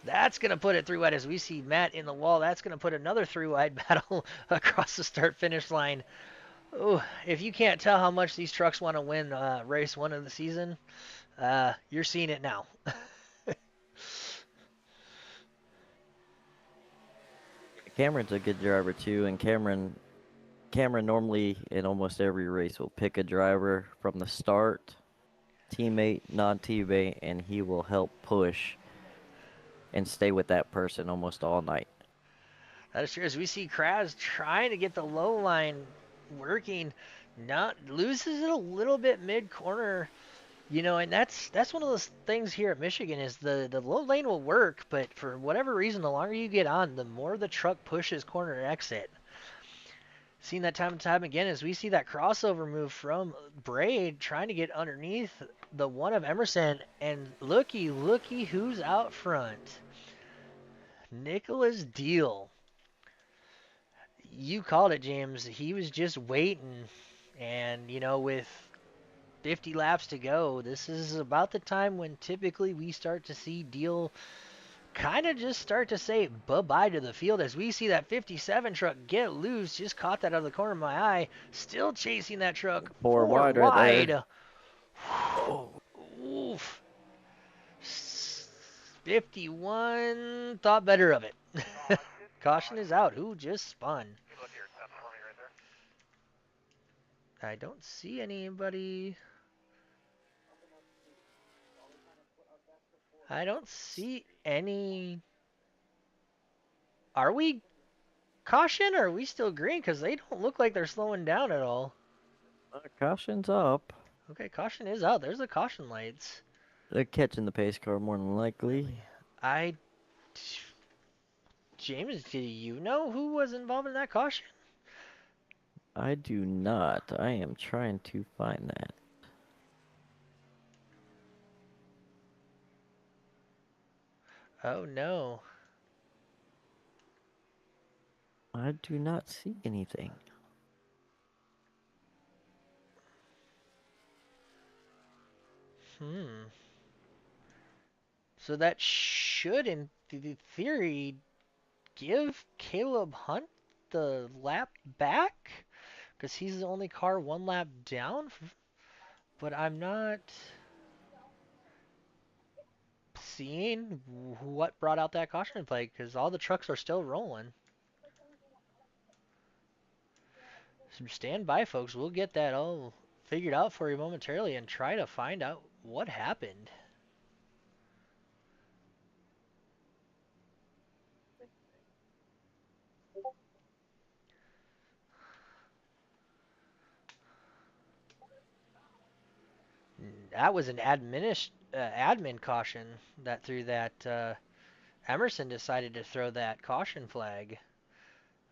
That's going to put it 3-wide as we see Matt in the wall. That's going to put another 3-wide battle across the start-finish line. Oh, if you can't tell how much these trucks want to win race 1 of the season, you're seeing it now. Cameron's a good driver too, and Cameron normally in almost every race will pick a driver from the start, teammate, non-teammate, and he will help push and stay with that person almost all night. That is true. As we see Kraz trying to get the low line working, not loses it a little bit mid corner. And that's one of those things here at Michigan is the low lane will work, but for whatever reason, the longer you get on, the more the truck pushes corner exit. Seen that time and time again as we see that crossover move from Braid trying to get underneath the one of Emerson, and looky who's out front. Nicholas Deal. You called it, James. He was just waiting, and with 50 laps to go, this is about the time when typically we start to see Deal kind of just start to say bye-bye to the field as we see that 57 truck get loose. Just caught that out of the corner of my eye. Still chasing that truck. Four Four wide right there. wide. Oh, Oof. 51 thought better of it. Caution is out. Who just spun? I don't see anybody. I don't see any. Are we caution or are we still green? Because they don't look like they're slowing down at all. caution's up. Okay, caution is out. There's the caution lights. They're catching the pace car more than likely. I. James, do you know who was involved in that caution? I do not. I am trying to find that. Oh no. I do not see anything. Hmm. So that should, in theory, give Caleb Hunt the lap back? Because he's the only car one lap down? But I'm not seeing what brought out that caution flag because all the trucks are still rolling. So stand by, folks. We'll get that all figured out for you momentarily and try to find out what happened. That was an admin caution that threw that. Emerson decided to throw that caution flag.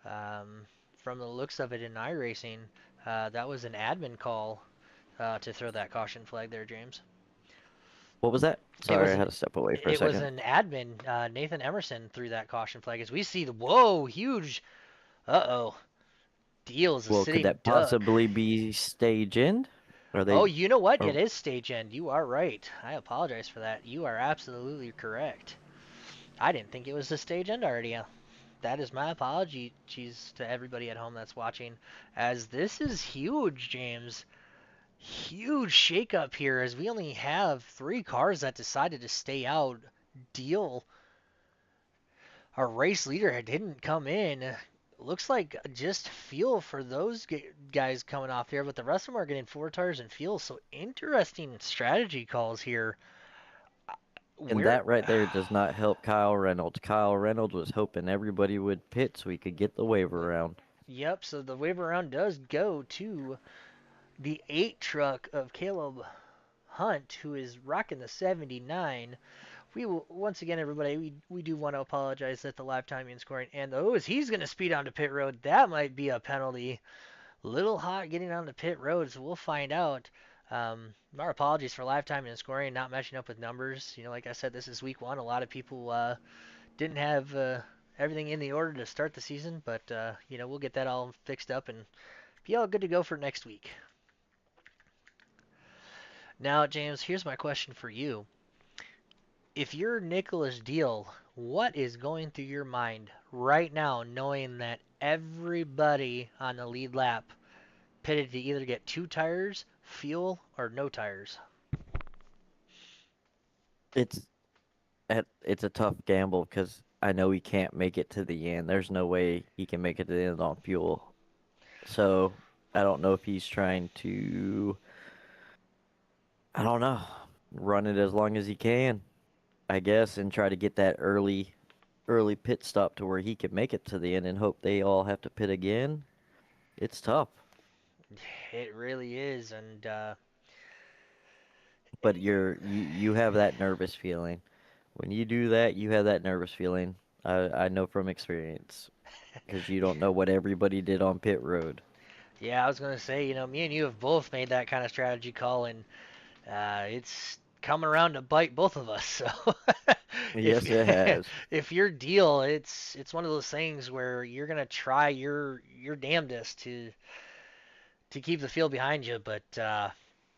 From the looks of it in iRacing, that was an admin call to throw that caution flag there, James. What was that? It Sorry, was I an had to step away for a it was second. an admin. Nathan Emerson threw that caution flag as we see the whoa huge. Uh-oh. Deals a Well, could sitting that duck. possibly be stage end? Are Oh, they? you know what? It Or is stage end. You are right. I apologize for that. You are absolutely correct. I didn't think it was the stage end already. That is my apologies to everybody at home that's watching, as this is huge, James. Huge shakeup here, as we only have three cars that decided to stay out. Deal, our race leader, didn't come in. Looks like just fuel for those guys coming off here, but the rest of them are getting four tires and fuel. So interesting strategy calls here. and Where that right there does not help Kyle Reynolds. Kyle Reynolds was hoping everybody would pit so he could get the wave around. Yep, so the wave around does go to the 8 truck of Caleb Hunt, who is rocking the 79. We will, once again, everybody, we do want to apologize that the live timing and scoring, and as he's going to speed onto pit road, that might be a penalty. Little hot getting onto pit road, so we'll find out. Our apologies for live timing and scoring not matching up with numbers. Like I said, this is week one. A lot of people didn't have everything in the order to start the season, but we'll get that all fixed up and be all good to go for next week. Now, James, here's my question for you. If you're Nicholas Deal, what is going through your mind right now knowing that everybody on the lead lap pitted to either get two tires, fuel, or no tires? It's it's a tough gamble because I know he can't make it to the end. There's no way he can make it to the end on fuel. So I don't know if he's trying to, I don't know, run it as long as he can, I guess, and try to get that early pit stop to where he can make it to the end and hope they all have to pit again. It's tough. It really is, and but you have that nervous feeling. When you do that, you have that nervous feeling. I know from experience because you don't know what everybody did on pit road. Yeah, I was gonna say, me and you have both made that kind of strategy call, and it's coming around to bite both of us. So if Yes, it has. if your deal, it's one of those things where you're gonna try your damnedest to keep the field behind you, but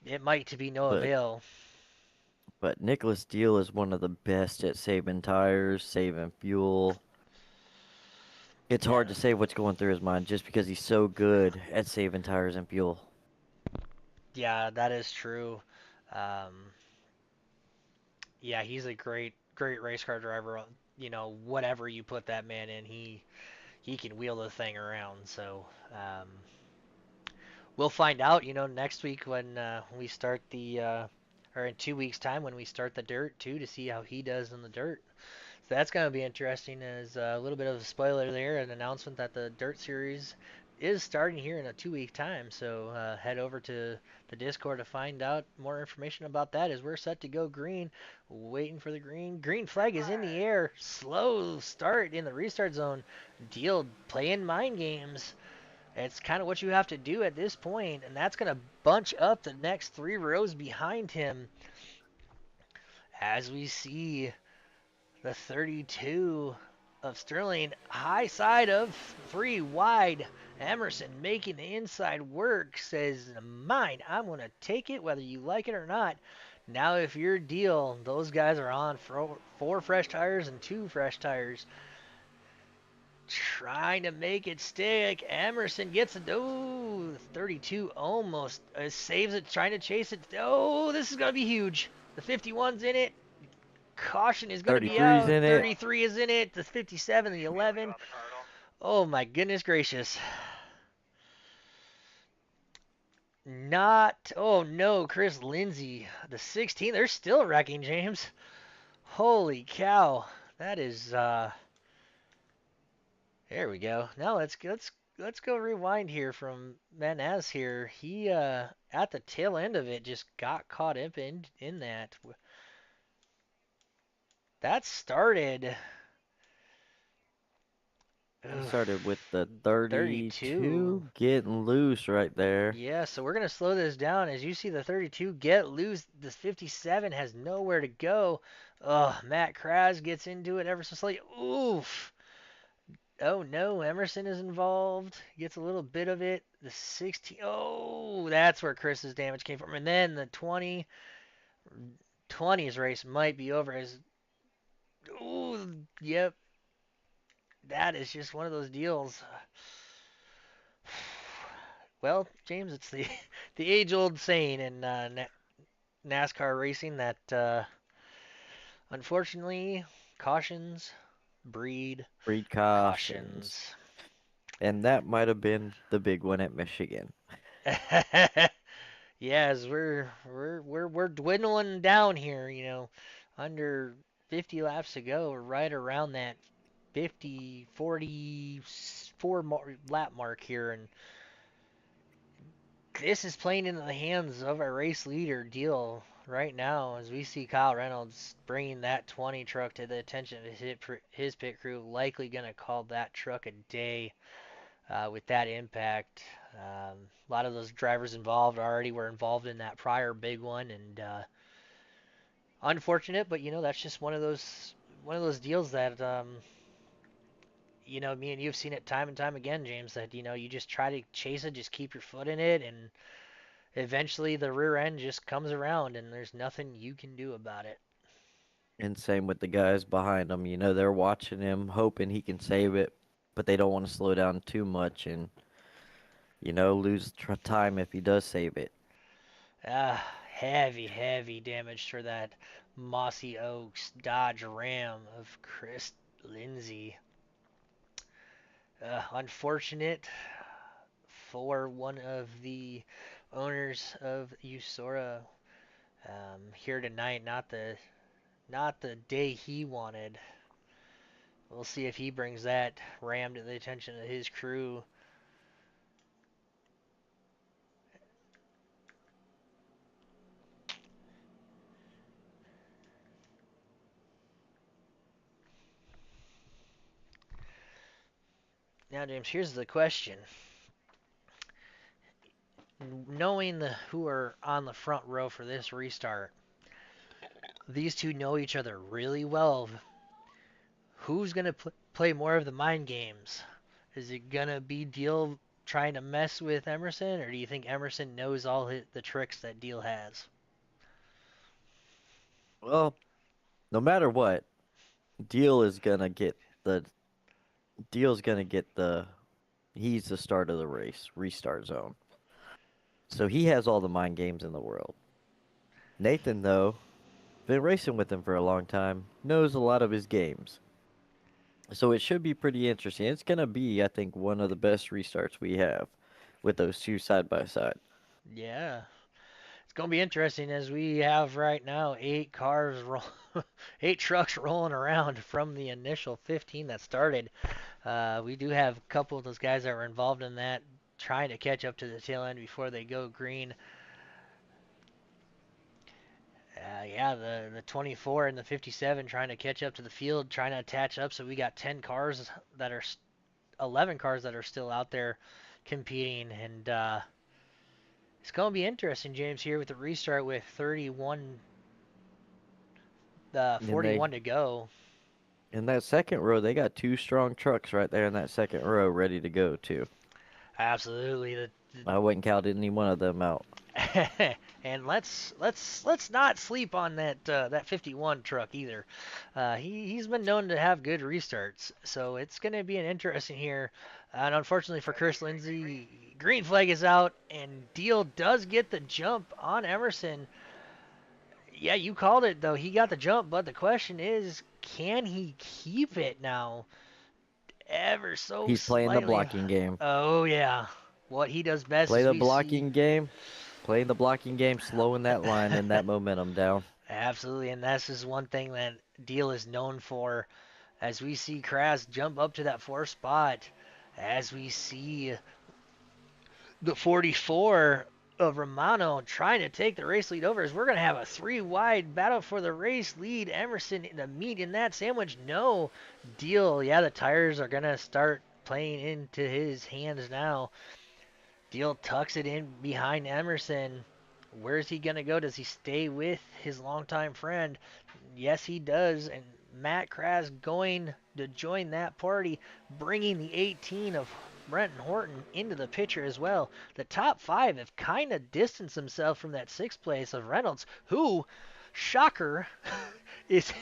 it might to be no But avail. Nicholas Deal is one of the best at saving tires, saving fuel. It's Yeah, hard to say what's going through his mind just because he's so good at saving tires and fuel. yeah, that is true. Um, yeah, he's a great race car driver. Whatever you put that man in, he can wheel the thing around. So we'll find out, next week when we start or in 2 weeks' time when we start the dirt too, to see how he does in the dirt. So that's going to be interesting. As a little bit of a spoiler there, an announcement that the dirt series is starting here in a 2 week time. So head over to the Discord to find out more information about that. As we're set to go green, waiting for the green flag is in the air. Slow start in the restart zone. Deal playing mind games. It's kind of what you have to do at this point, and that's going to bunch up the next 3 rows behind him as we see the 32 of Sterling, high side of 3 wide. Emerson making the inside work, says, mine, I'm going to take it whether you like it or not. Now, if your deal, those guys are on 4 fresh tires and 2 fresh tires, trying to make it stick. Emerson gets it. Oh, 32 almost saves it, trying to chase it. Oh, this is going to be huge. The 51's in it. Caution is going to be 33's out. in it. 33 is in it. The 57, the 11. Oh my goodness gracious. Not. Oh no, Chris Lindsay. The 16. They're still wrecking, James. Holy cow. That is. There we go. Now let's go rewind here from Manaz here. He at the tail end of it just got caught up in that. That started. He Ugh, started with the 32. 32 getting loose right there. Yeah, so we're going to slow this down. As you see the 32 get loose, the 57 has nowhere to go. Oh, Matt Kraz gets into it ever so slightly. Oof. Oh no, Emerson is involved. Gets a little bit of it. The 16. Oh, that's where Chris's damage came from. And then the 20's race might be over as. Ooh, yep. That is just one of those deals. Well, James, it's the the age-old saying in NASCAR racing that unfortunately cautions breed Breed cautions. cautions. And that might have been the big one at Michigan. Yes, we're dwindling down here, under 50 laps to go. We're right around that 50 44 lap mark here, and this is playing into the hands of a race leader deal right now as we see Kyle Reynolds bringing that 20 truck to the attention of his pit crew, likely going to call that truck a day with that impact. A lot of those drivers involved already were involved in that prior big one, and unfortunate, but that's just one of those deals that me and you've seen it time and time again, James. That you just try to chase it, just keep your foot in it, and eventually the rear end just comes around and there's nothing you can do about it. And same with the guys behind him. They're watching him, hoping he can save it, but they don't want to slow down too much and, lose time if he does save it. Heavy damage for that Mossy Oaks Dodge Ram of Chris Lindsay. Unfortunate for one of the owners of U.S.O.R.A. Here tonight. Not the day he wanted. We'll see if he brings that Ram to the attention of his crew. Now, James, here's the question. Knowing who are on the front row for this restart, these two know each other really well. Who's going to play more of the mind games? Is it going to be Deal trying to mess with Emerson, or do you think Emerson knows all the tricks that Deal has? Well, no matter what, Deal is gonna get the Deal's gonna get the he's the start of the race, restart zone. So he has all the mind games in the world. Nathan, though, been racing with him for a long time, knows a lot of his games. So it should be pretty interesting. It's gonna be, I think, one of the best restarts we have with those two side by side. Yeah, it's going to be interesting as we have right now 8 trucks rolling around from the initial 15 that started. We do have a couple of those guys that were involved in that trying to catch up to the tail end before they go green. Yeah, the 24 and the 57 trying to catch up to the field, trying to attach up. So we got 10 cars that are 11 cars that are still out there competing, and it's going to be interesting, James, here with the restart with 31, And they 41 to go. in that second row, they got two strong trucks right there in that second row ready to go too. Absolutely, I wouldn't count any one of them out. and let's not sleep on that 51 truck either. He's been known to have good restarts, so it's going to be an interesting here. And unfortunately for Chris Lindsay, green flag is out, and Deal does get the jump on Emerson. Yeah, you called it though. He got the jump, but the question is, can he keep it now? Ever so He's playing the slightly. blocking game. Oh yeah, what he does best Play is the we see. blocking game. Playing the blocking game, slowing that line and that momentum down. Absolutely, and this is one thing that Deal is known for. As we see Kras jump up to that 4th spot, as we see the 44 of Romano trying to take the race lead over, as we're going to have a 3 wide battle for the race lead. Emerson in the meat in that sandwich. No Deal. Yeah, the tires are going to start playing into his hands now. Deal tucks it in behind Emerson. Where's he going to go? Does he stay with his longtime friend? Yes, he does. And Matt Kras going to join that party, bringing the 18 of Brenton Horton into the picture as well. The top 5 have kind of distanced themselves from that 6th place of Reynolds, who, shocker, is,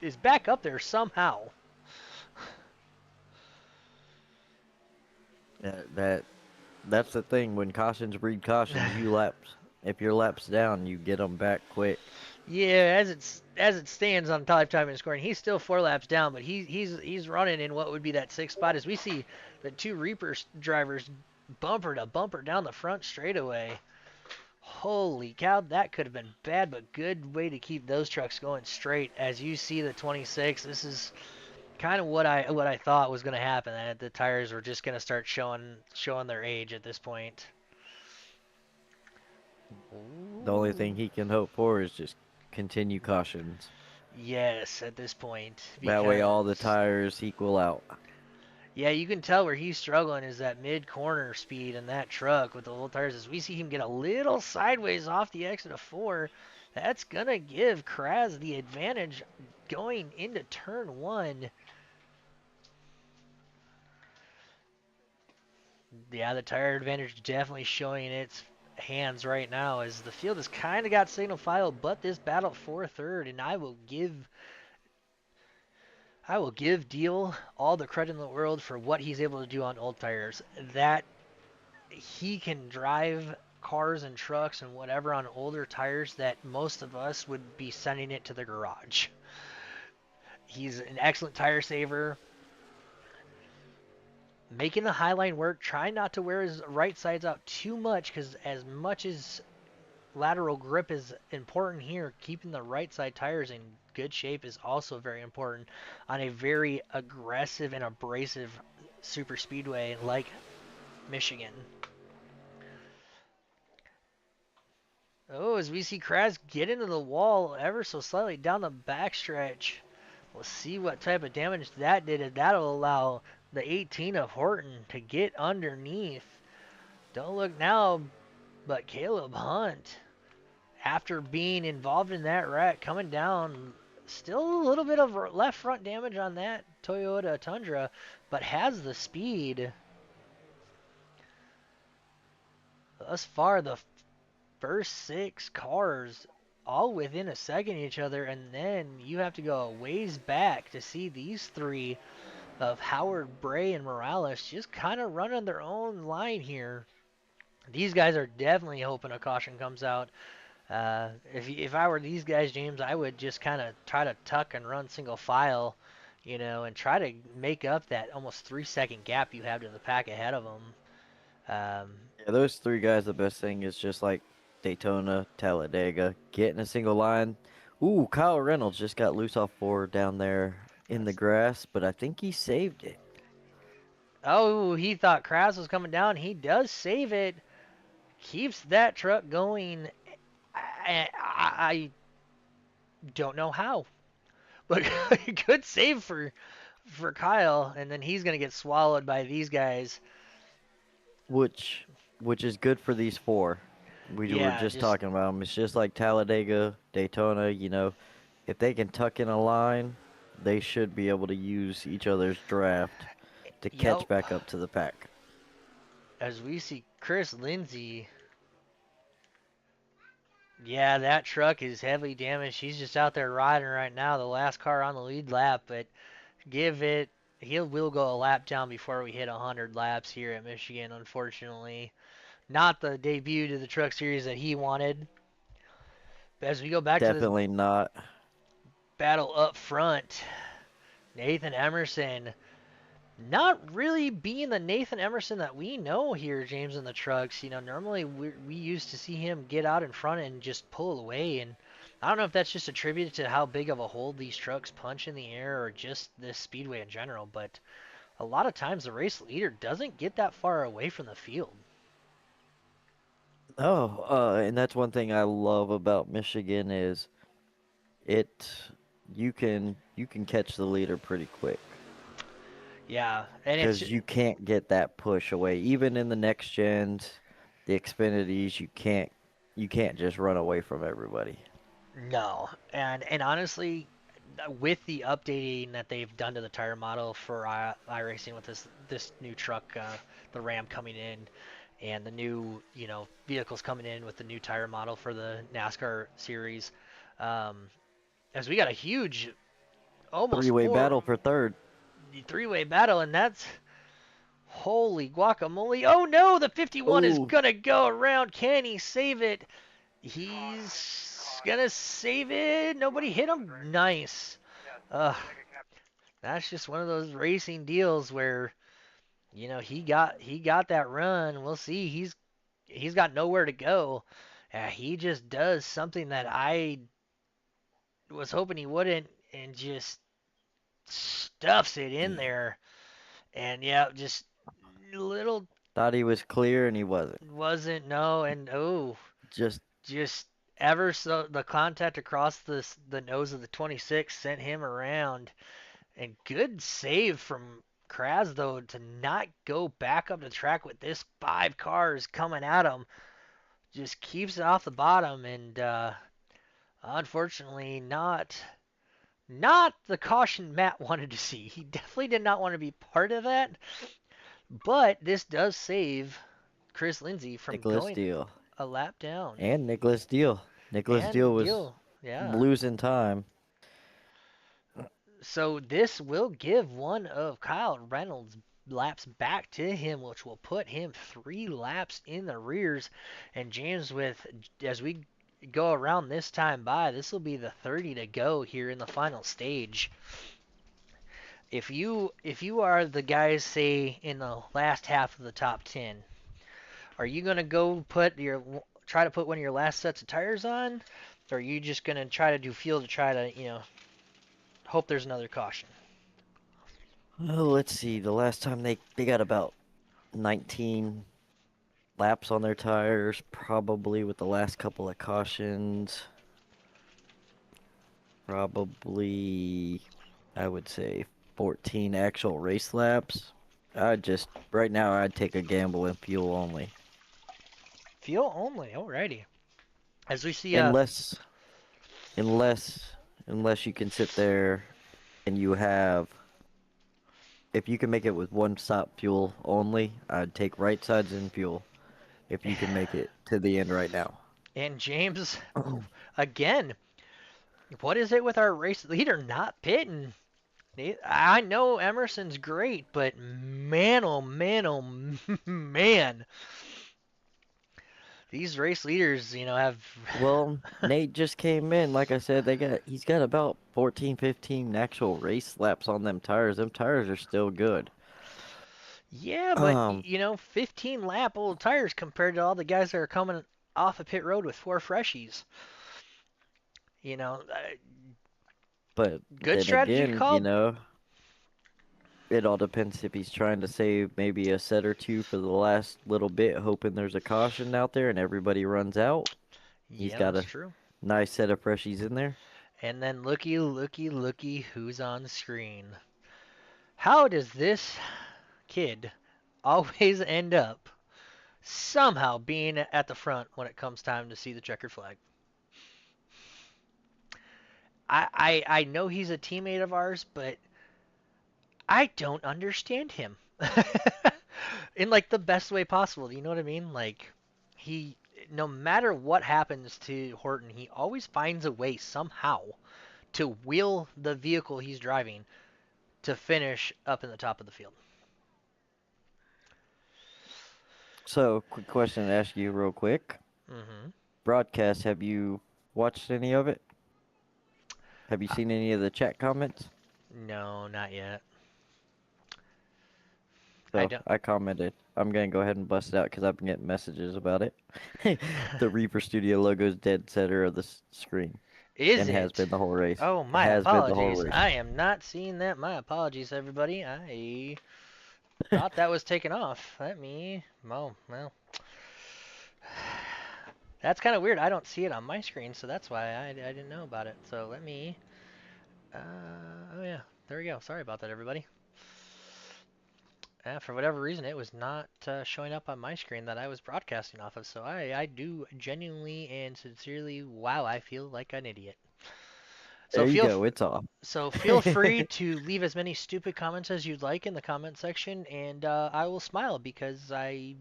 is back up there somehow. That's the thing. When cautions breed cautions, you laps. If your laps down, you get them back quick. Yeah, as it stands on top time and scoring, he's still 4 laps down, but he's running in what would be that 6th spot. As we see the two Reaper drivers bumper to bumper down the front straightaway. Holy cow, that could have been bad, but good way to keep those trucks going straight. As you see the 26, this is kind of what I thought was going to happen. That the tires were just going to start showing their age at this point. The only thing Ooh. he can hope for is just continue cautions. Yes, at this point, That way, all the because tires equal out. yeah, you can tell where he's struggling is that mid corner speed in that truck with the old tires. As we see him get a little sideways off the exit of 4, that's gonna give Kras the advantage going into turn 1. Yeah, the tire advantage definitely showing its hands right now as the field has kind of got signal file, but this battle for third, and I will give Deal all the credit in the world for what he's able to do on old tires. That he can drive cars and trucks and whatever on older tires that most of us would be sending it to the garage. He's an excellent tire saver, making the high line work, trying not to wear his right sides out too much because as much as lateral grip is important here, keeping the right side tires in good shape is also very important on a very aggressive and abrasive super speedway like Michigan. Oh, as we see Kras get into the wall ever so slightly down the backstretch. We'll see what type of damage that did, and that'll allow the 18 of Horton to get underneath. Don't look now, but Caleb Hunt, after being involved in that wreck, coming down, still a little bit of left front damage on that Toyota Tundra, but has the speed. Thus far, the first six cars all within a second of each other, and then you have to go a ways back to see these three of Howard, Bray, and Morales just kind of running their own line here. These guys are definitely hoping a caution comes out. If I were these guys, James, I would just kind of try to tuck and run single file, and try to make up that almost 3 second gap you have to the pack ahead of them. Um, Yeah, those three guys, the best thing is just like Daytona, Talladega, get in a single line. Ooh, Kyle Reynolds just got loose off four down there in the grass, but I think he saved it. oh, he thought Kraz was coming down. He does save it, keeps that truck going. I don't know how, but good save for Kyle, and then he's gonna get swallowed by these guys. which which is good for these four. We were Yeah, just just talking about them. It's just like Talladega, Daytona, if they can tuck in a line, they should be able to use each other's draft to catch yep. back up to the pack. As we see Chris Lindsay, yeah, that truck is heavily damaged. He's just out there riding right now, the last car on the lead lap, but give it. Will go a lap down before we hit 100 laps here at Michigan, unfortunately. Not the debut to the Truck Series that he wanted. As we go back to this Definitely not. battle up front, Nathan Emerson not really being the Nathan Emerson that we know here, James, in the trucks. Normally we used to see him get out in front and just pull away. And I don't know if that's just attributed to how big of a hold these trucks punch in the air or just this speedway in general. But a lot of times the race leader doesn't get that far away from the field. Oh, and that's one thing I love about Michigan is it you can catch the leader pretty quick Yeah, and it's because you can't get that push away. Even in the next gens, the Xfinities, you can't just run away from everybody. no, and honestly, with the updating that they've done to the tire model for iRacing with this new truck, the Ram coming in, and the new vehicles coming in with the new tire model for the NASCAR series, um, as we got a huge, almost Three-way battle for third. three-way battle, and that's holy guacamole! Oh no, the 51 is Oh, gonna go around. Can he save it? He's gonna save it. Nobody hit him. Nice. Uh, that's just one of those racing deals where he got that run. We'll see. He's got nowhere to go. He just does something that I was hoping he wouldn't, and just stuffs it in yeah. there. And yeah, just little Thought he was clear and he wasn't. wasn't no, and oh, Just just ever so the contact across the nose of the 26 sent him around. And good save from Kraz, though, to not go back up the track with this five cars coming at him. Just keeps it off the bottom, and unfortunately, not the caution Matt wanted to see. He definitely did not want to be part of that. But this does save Chris Lindsay from Nicholas going Steele a lap down. and Nicholas Steele. Nicholas Steele And was deal, yeah. losing time. So this will give one of Kyle Reynolds' laps back to him, which will put him 3 laps in the rears. And James, with as we go around this time by, this will be the 30 to go here in the final stage. If you are the guys, say, in the last half of the top 10, are you gonna go try to put one of your last sets of tires on, or are you just gonna try to do fuel to try to hope there's another caution? Oh, let's see. The last time they got about 19 laps on their tires, probably with the last couple of cautions. Probably, I would say 14 actual race laps. Right now I'd take a gamble in fuel only. Fuel only. Alrighty. As we see, Unless, unless, unless you can sit there and you have, if you can make it with one stop fuel only, I'd take right sides in fuel. If you can make it to the end right now. and James, again, what is it with our race leader not pitting? I know Emerson's great, but man, oh man, oh man, these race leaders, have. Well, Nate just came in. Like I said, he's got about 14, 15 actual race laps on them tires. Them tires are still good. Yeah, but Um, 15 lap old tires compared to all the guys that are coming off a pit road with four freshies. You know, uh, but good then strategy again, call. it all depends if he's trying to save maybe a set or two for the last little bit, hoping there's a caution out there and everybody runs out. He's Yeah, got that's a true. nice set of freshies in there. And then looky, looky, looky, who's on the screen? How does this kid always end up somehow being at the front when it comes time to see the checkered flag? I know he's a teammate of ours, but I don't understand him. In like the best way possible. You know what I mean? Like he no matter what happens to Horton, he always finds a way somehow to wheel the vehicle he's driving to finish up in the top of the field. So, quick question to ask you real quick. Mhm. Broadcast, have you watched any of it? Have you seen any of the chat comments? No, not yet. I So don't. I commented. I'm gonna go ahead and bust it out because I've been getting messages about it. The Reaper Studio logo's dead center of the screen Is and has it? been the whole race. Oh, It my has been the whole apologies. race. I am not seeing that. My apologies, everybody. I thought that was taken off. Let me. Oh, well. That's kind of weird. I don't see it on my screen, so that's why I didn't know about it. So let me. Oh, yeah. There we go. Sorry about that, everybody. For whatever reason, it was not showing up on my screen that I was broadcasting off of. So I do genuinely and sincerely, wow, I feel like an idiot. So There you feel go. It's off. so feel free to leave as many stupid comments as you'd like in the comment section, and I will smile because I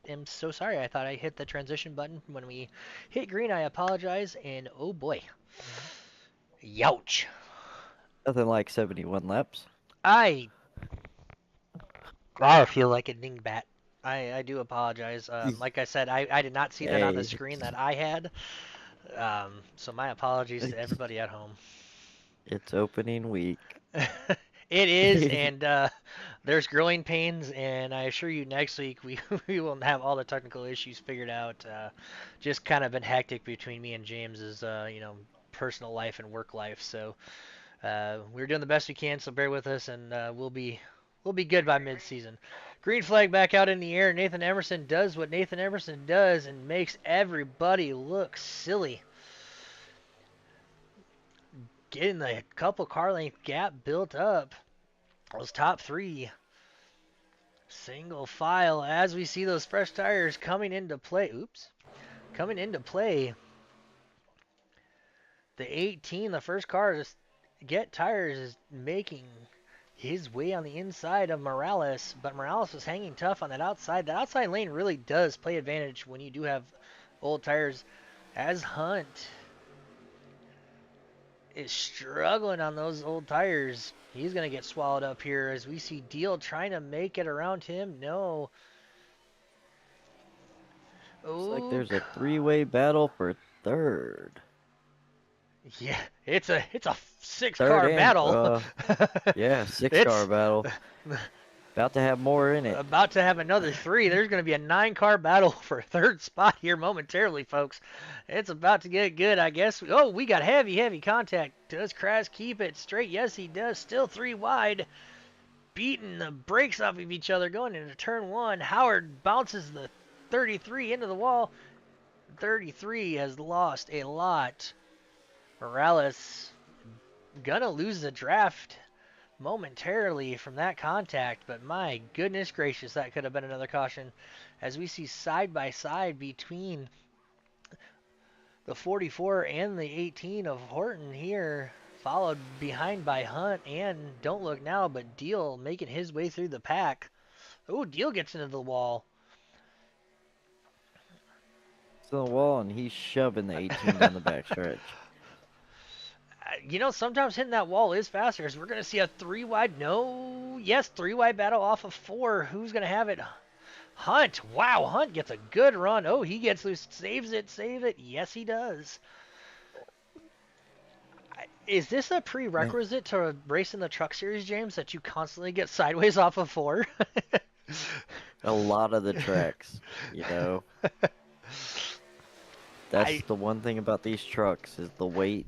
am so sorry. I thought I hit the transition button when we hit green. I apologize, and oh boy, youch! Nothing like 71 laps. I I feel like a dingbat. I do apologize. Like I said, I did not see that on the Hey, screen that I had. So my apologies to everybody at home. it's opening week. It is, and there's growing pains, and I assure you next week we, we will have all the technical issues figured out. Just kind of been hectic between me and James's, personal life and work life. So we're doing the best we can, so bear with us, and we'll be good by mid-season. Green flag back out in the air. Nathan Emerson does what Nathan Emerson does and makes everybody look silly. Getting the couple car length gap built up. Those top three single file as we see those fresh tires coming into play. Oops. Coming into play. The 18, the first car to get tires, is making his way on the inside of Morales, but Morales was hanging tough on that outside. That outside lane really does play advantage when you do have old tires. As Hunt is struggling on those old tires, he's going to get swallowed up here as we see Deal trying to make it around him. No. Looks like Oh, there's a three-way battle for third. yeah, it's a six Third car and battle. yeah, six-car It's battle. About to have more in it. about to have another three. There's going to be a 9 car battle for third spot here momentarily, folks. It's about to get good, I guess. Oh, we got heavy, heavy contact. Does Kraz keep it straight? Yes, he does. Still 3 wide. Beating the brakes off of each other going into turn 1. Howard bounces the 33 into the wall. 33 has lost a lot. Morales gonna lose the draft momentarily from that contact, but my goodness gracious, that could have been another caution. As we see side by side between the 44 and the 18 of Horton here, followed behind by Hunt and Don't Look Now, but Deal making his way through the pack. Oh, Deal gets into the wall. It's on the wall, and he's shoving the 18 down the backstretch. Sometimes hitting that wall is faster. As we're going to see a three wide. No, yes, three wide battle off of 4. Who's going to have it? Hunt. Wow, Hunt gets a good run. Oh, he gets loose. Saves it, saves it. Yes, he does. Is this a Man, prerequisite to racing the truck series, James, that you constantly get sideways off of 4? a lot of the tracks, you know. That's I the one thing about these trucks is the weight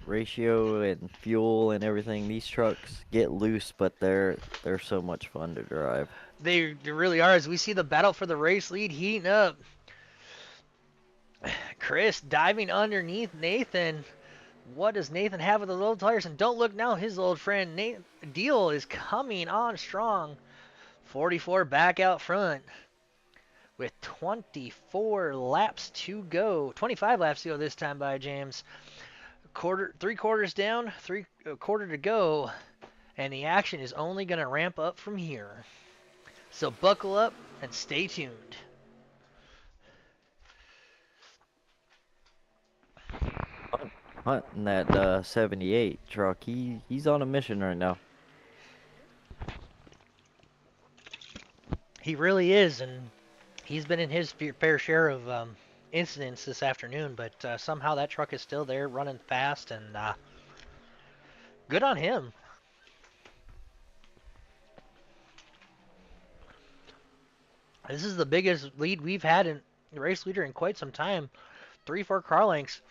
ratio and fuel and everything. These trucks get loose, but they're so much fun to drive. they really are. As we see the battle for the race lead heating up. Chris diving underneath Nathan. What does Nathan have with the low tires? And don't look now, his old friend Nate Deal is coming on strong. 44 back out front with 24 laps to go. 25 laps to go this time by James. Three quarters down, quarter to go, and the action is only going to ramp up from here. So buckle up and stay tuned. Hunt in that 78 truck, he's on a mission right now. He really is, and he's been in his fair share of incidents this afternoon, but somehow that truck is still there running fast, and good on him. This is the biggest lead we've had in race leader in quite some time. 3-4 car lengths.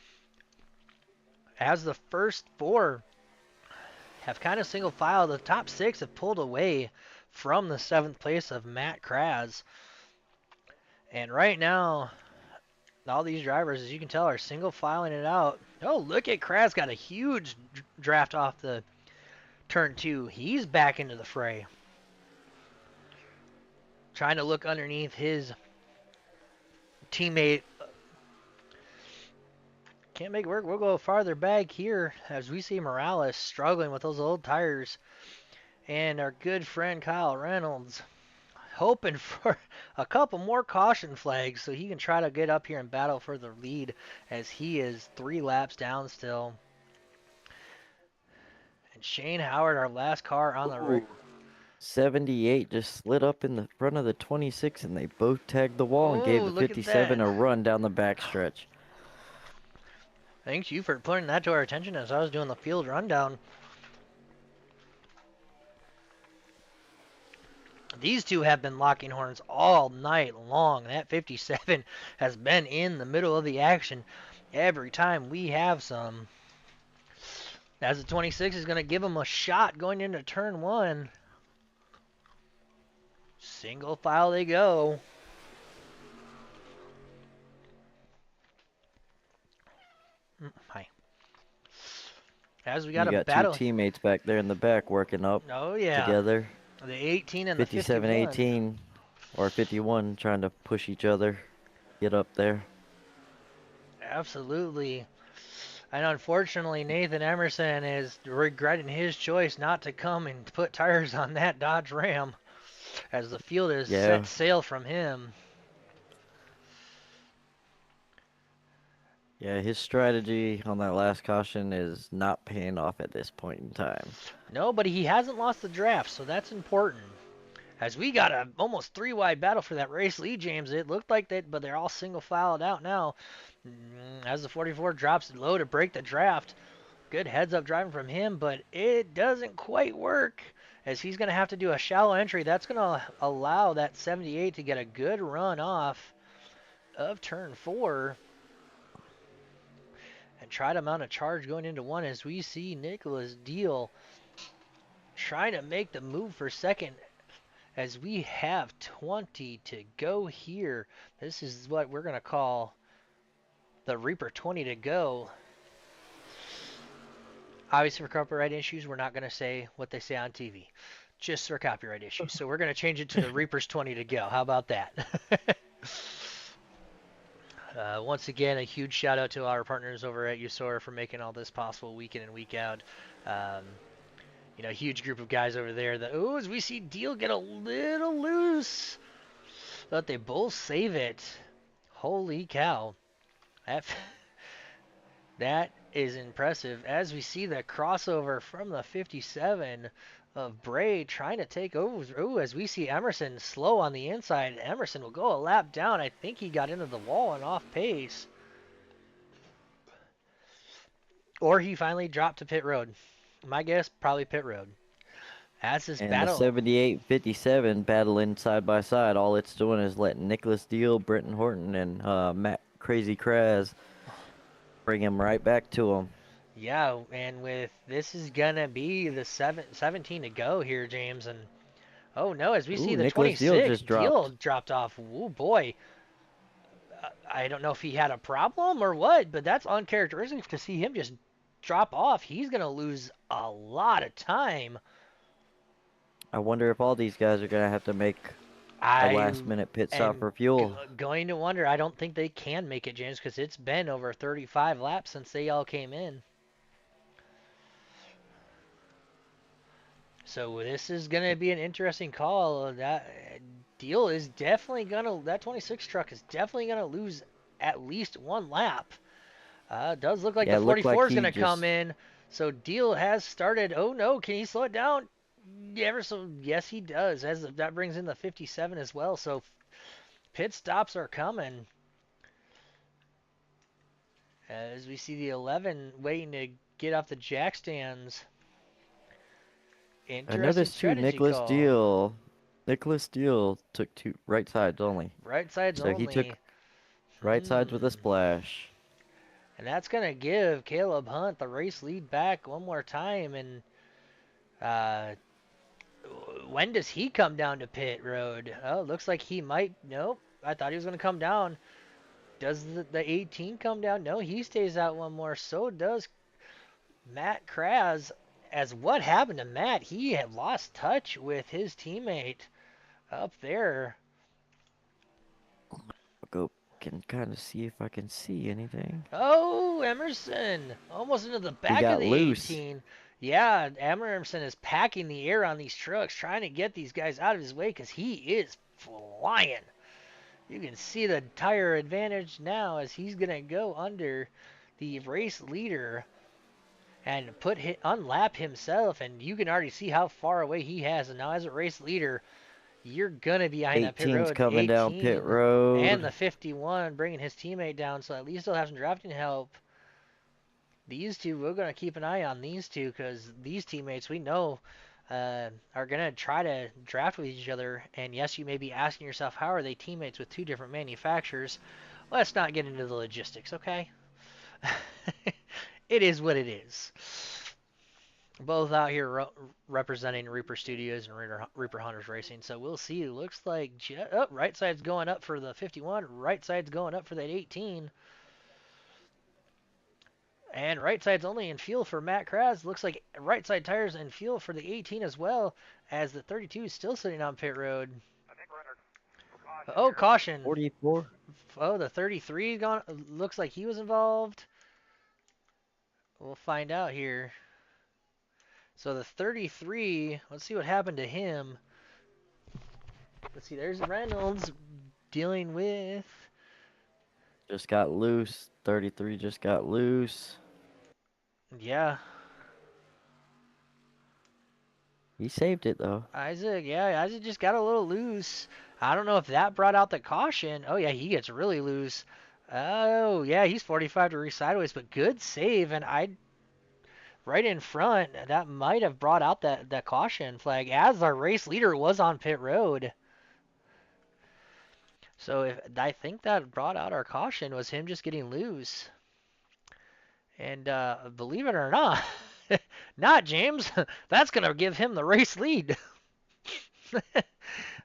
As the first 4 have kind of single file, the top 6 have pulled away from the 7th place of Matt Kraz. And right now, all these drivers, as you can tell, are single filing it out. Oh, look at Kraz, got a huge draft off the turn 2. He's back into the fray. Trying to look underneath his teammate. Can't make it work. We'll go farther back here as we see Morales struggling with those old tires. And our good friend Kyle Reynolds hoping for a couple more caution flags so he can try to get up here and battle for the lead as he is 3 laps down still. And Shane Howard, our last car on the Ooh, 78 just slid up in the front of the 26, and they both tagged the wall and gave Oh, the look at 57 that. a run down the backstretch. Thanks you for putting that to our attention as I was doing the field rundown. These two have been locking horns all night long. That 57 has been in the middle of the action every time we have some. As the 26 is going to give him a shot going into turn 1. Single file they go. Hi. As we got You a got 2 battle. teammates back there in the back working up Oh, yeah. together. The 18 and the 57, 51. 18, or 51 trying to push each other, get up there. Absolutely. And unfortunately, Nathan Emerson is regretting his choice not to come and put tires on that Dodge Ram as the field is Yeah, set sail from him. yeah, his strategy on that last caution is not paying off at this point in time. No, but he hasn't lost the draft, so that's important. As we got a almost 3-wide battle for that race lead, James. It looked like that, but they're all single filed out now. As the 44 drops low to break the draft. Good heads up driving from him, but it doesn't quite work as he's going to have to do a shallow entry. That's going to allow that 78 to get a good run off of turn 4 and try to mount a charge going into 1 as we see Nicholas Deal trying to make the move for second as we have 20 to go here. This is what we're going to call the Reaper 20 to go. Obviously, for copyright issues, we're not going to say what they say on TV, just for copyright issues. So we're going to change it to the Reaper's 20 to go. How about that? Once again, a huge shout out to our partners over at U.S.O.R.A for making all this possible week in and week out. Um, a huge group of guys over there that, as we see Deal get a little loose, but they both save it. Holy cow. That, that is impressive. As we see the crossover from the 57 of Bray trying to take over. As we see Emerson slow on the inside. Emerson will go a lap down. I think he got into the wall and off pace. Or he finally dropped to pit road. My guess, probably pit road. As this And the battle. 78-57 battling side by side. All it's doing is letting Nicholas Deal, Brenton Horton, and Matt Crazy Kraz bring him right back to him. Yeah, and with this is gonna be the 17 to go here, James, and oh no, as we see Ooh, the Nicholas Deal 26 just Deal dropped. dropped off. Oh boy, I don't know if he had a problem or what, but that's uncharacteristic to see him just drop off. He's gonna lose a lot of time. I wonder if all these guys are going to have to make a I last minute pit stop am for fuel. going to wonder. I don't think they can make it, James, because it's been over 35 laps since they all came in. So this is going to be an interesting call. That Deal is definitely going to, that 26 truck is definitely going to lose at least one lap. It does look like Yeah, the it looked like 44 is going he to come just in. So Deal has started. Oh no, can he slow it down? Ever so, yes, he does. As that brings in the 57 as well. So pit stops are coming. As we see the 11 waiting to get off the jack stands. I Interesting noticed too, strategy call. Nicholas Deal took two right sides only. Right sides So he only. took right sides with a Hmm. splash. And that's going to give Caleb Hunt the race lead back one more time. And uh, when does he come down to pit road? Oh, looks like he might. Nope. I thought he was going to come down. Does the 18 come down? No, he stays out one more. So does Matt Kraz. As what happened to Matt? He had lost touch with his teammate up there. I'll go can kind of see if I can see anything. Oh, Emerson! Almost into the He back of got the loose. 18. Yeah, Emerson is packing the air on these trucks, trying to get these guys out of his way because he is flying. You can see the tire advantage now as he's going to go under the race leader and unlap himself. And you can already see how far away he has. And now, as a race leader, you're going to be behind that pit 18's road. coming down pit 18 and road. the 51 bringing his teammate down. So at least he'll have some drafting help. These two, we're going to keep an eye on these two because these teammates we know are going to try to draft with each other. And yes, you may be asking yourself, how are they teammates with two different manufacturers? Let's not get into the logistics, okay? It is what it is. Both out here representing Reaper Studios and Reaper Hunters Racing. So we'll see. It looks like right side's going up for the 51, right side's going up for that 18. And right side's only in fuel for Matt Kraz. Looks like right side tires in fuel for the 18 as well, as the 32 is still sitting on pit road. Oh, caution. 44. Oh, the 33 gone. Looks like he was involved. We'll find out here. So the 33, let's see what happened to him. Let's see, there's Reynolds dealing with. Just got loose. 33 just got loose. Yeah, He saved it though. Isaac. Yeah, Isaac just got a little loose. I don't know if that brought out the caution. Oh, yeah, he gets really loose. Oh, yeah, he's 45 degrees sideways, but good save. And right in front, that might have brought out that caution flag as our race leader was on pit road. So I think that brought out our caution was him just getting loose. And believe it or not, not James, that's going to give him the race lead. But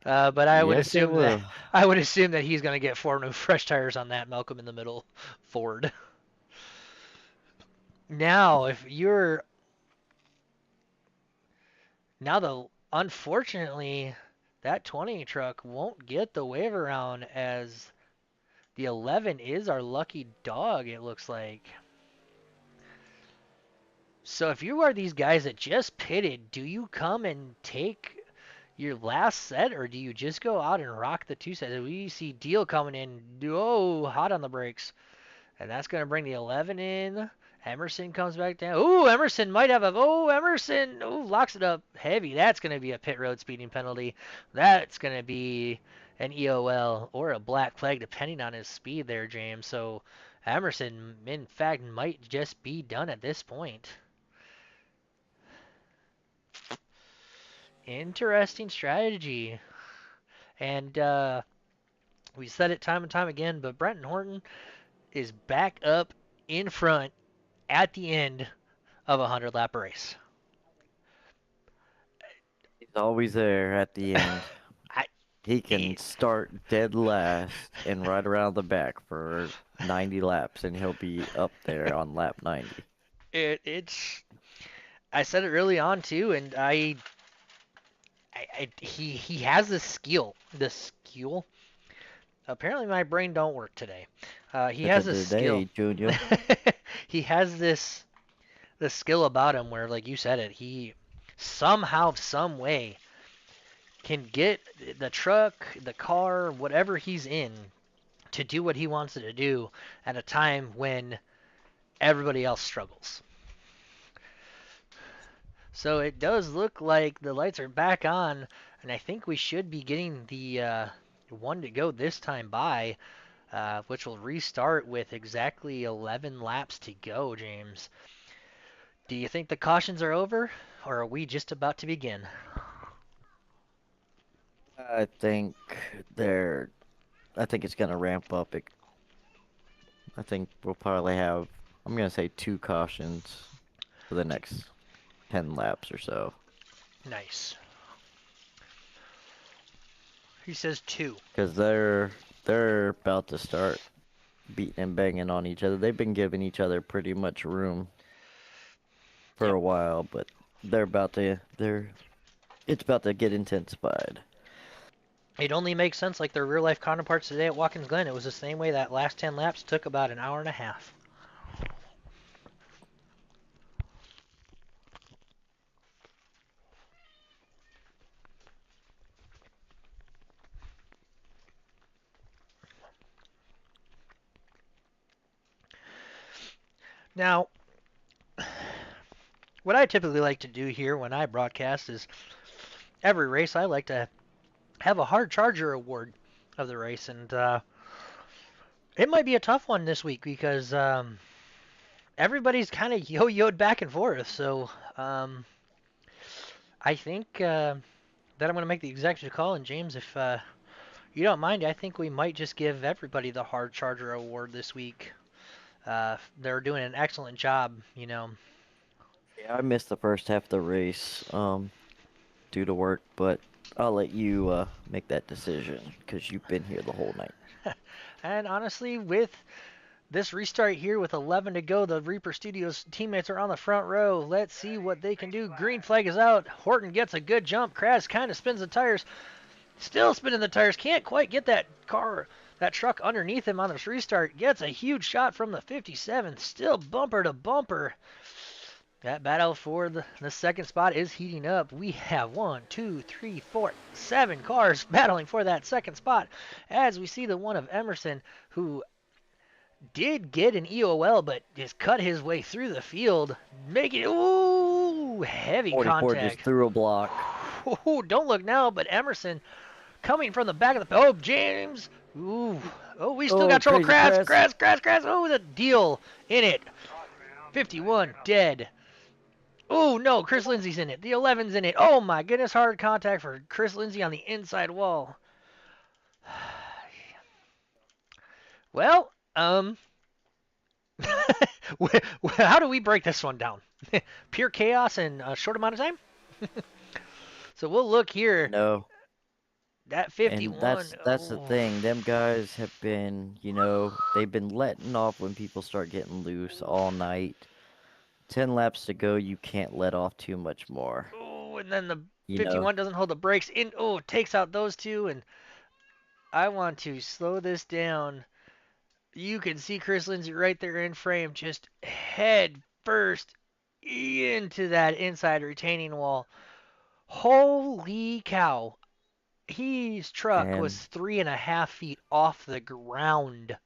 Yes, it will. I would assume that he's going to get four new fresh tires on that Malcolm in the middle Ford. Now, if you're Now, the unfortunately, that 20 truck won't get the wave around as the 11 is our lucky dog, it looks like. So if you are these guys that just pitted, do you come and take your last set, or do you just go out and rock the two sets? We see Deal coming in, oh, hot on the brakes, and that's going to bring the 11 in. Emerson comes back down. Ooh, Emerson might have a. Oh, Emerson. Ooh, locks it up heavy. That's going to be a pit road speeding penalty. That's going to be an EOL or a black flag, depending on his speed there, James. So Emerson, in fact, might just be done at this point. Interesting strategy. And we said it time and time again, but Brenton Horton is back up in front at the end of a 100 lap race. He's always there at the end. I, He can it, start dead last and ride around the back for 90 laps, and he'll be up there on lap 90. it's. I said it early on too, and he has the skill. The skill. Apparently, my brain don't work today. He Look has at a skill. today, Junior. He has the skill about him where, like you said it, he somehow, some way can get the truck, the car, whatever he's in, to do what he wants it to do at a time when everybody else struggles. So it does look like the lights are back on, and I think we should be getting the one to go this time by, which will restart with exactly 11 laps to go, James. Do you think the cautions are over, or are we just about to begin? I think they're. I think it's gonna ramp up. I think we'll probably have. I'm gonna say 2 cautions for the next 10 laps or so. Nice. He says two. Because they're about to start beating and banging on each other. They've been giving each other pretty much room for Yep. a while, but they're it's about to get intensified. It only makes sense like their real life counterparts today at Watkins Glen. It was the same way that last 10 laps took about an hour and a half. Now, what I typically like to do here when I broadcast is every race I like to have a hard charger award of the race, and it might be a tough one this week because everybody's kind of yo-yoed back and forth. So I think that I'm going to make the executive call, and James, if you don't mind, I think we might just give everybody the hard charger award this week. They're doing an excellent job, you know. Yeah, I missed the first half of the race due to work, but I'll let you make that decision because you've been here the whole night. And honestly, with this restart here with 11 to go, the Reaper Studios teammates are on the front row. Let's see what they can do. Green flag is out. Horton gets a good jump. Kraz kind of spins the tires. Still spinning the tires. Can't quite get that truck underneath him on this restart. Gets a huge shot from the 57. Still bumper to bumper. That battle for the second spot is heating up. We have 1, 2, 3, 4, 7 cars battling for that second spot. As we see the one of Emerson, who did get an EOL, but just cut his way through the field, making ooh heavy 44 just contact. threw a block. Ooh, don't look now, but Emerson coming from the back of the oh James. Ooh, oh we still Oh, got trouble. crazy Crash. Oh, the deal in it. 51 dead. Oh no, Chris Lindsay's in it. The 11's in it. Oh my goodness, hard contact for Chris Lindsay on the inside wall. Well, how do we break this one down? Pure chaos in a short amount of time? So we'll look here. No, That and 51. that's the Oh. thing. Them guys have been, they've been letting off when people start getting loose all night. 10 laps to go, you can't let off too much more. Oh, and then the you know, 51 doesn't hold the brakes. Takes out those two, and I want to slow this down. You can see Chris Lindsay right there in frame, just head first into that inside retaining wall. Holy cow. His truck was and 3.5 feet off the ground.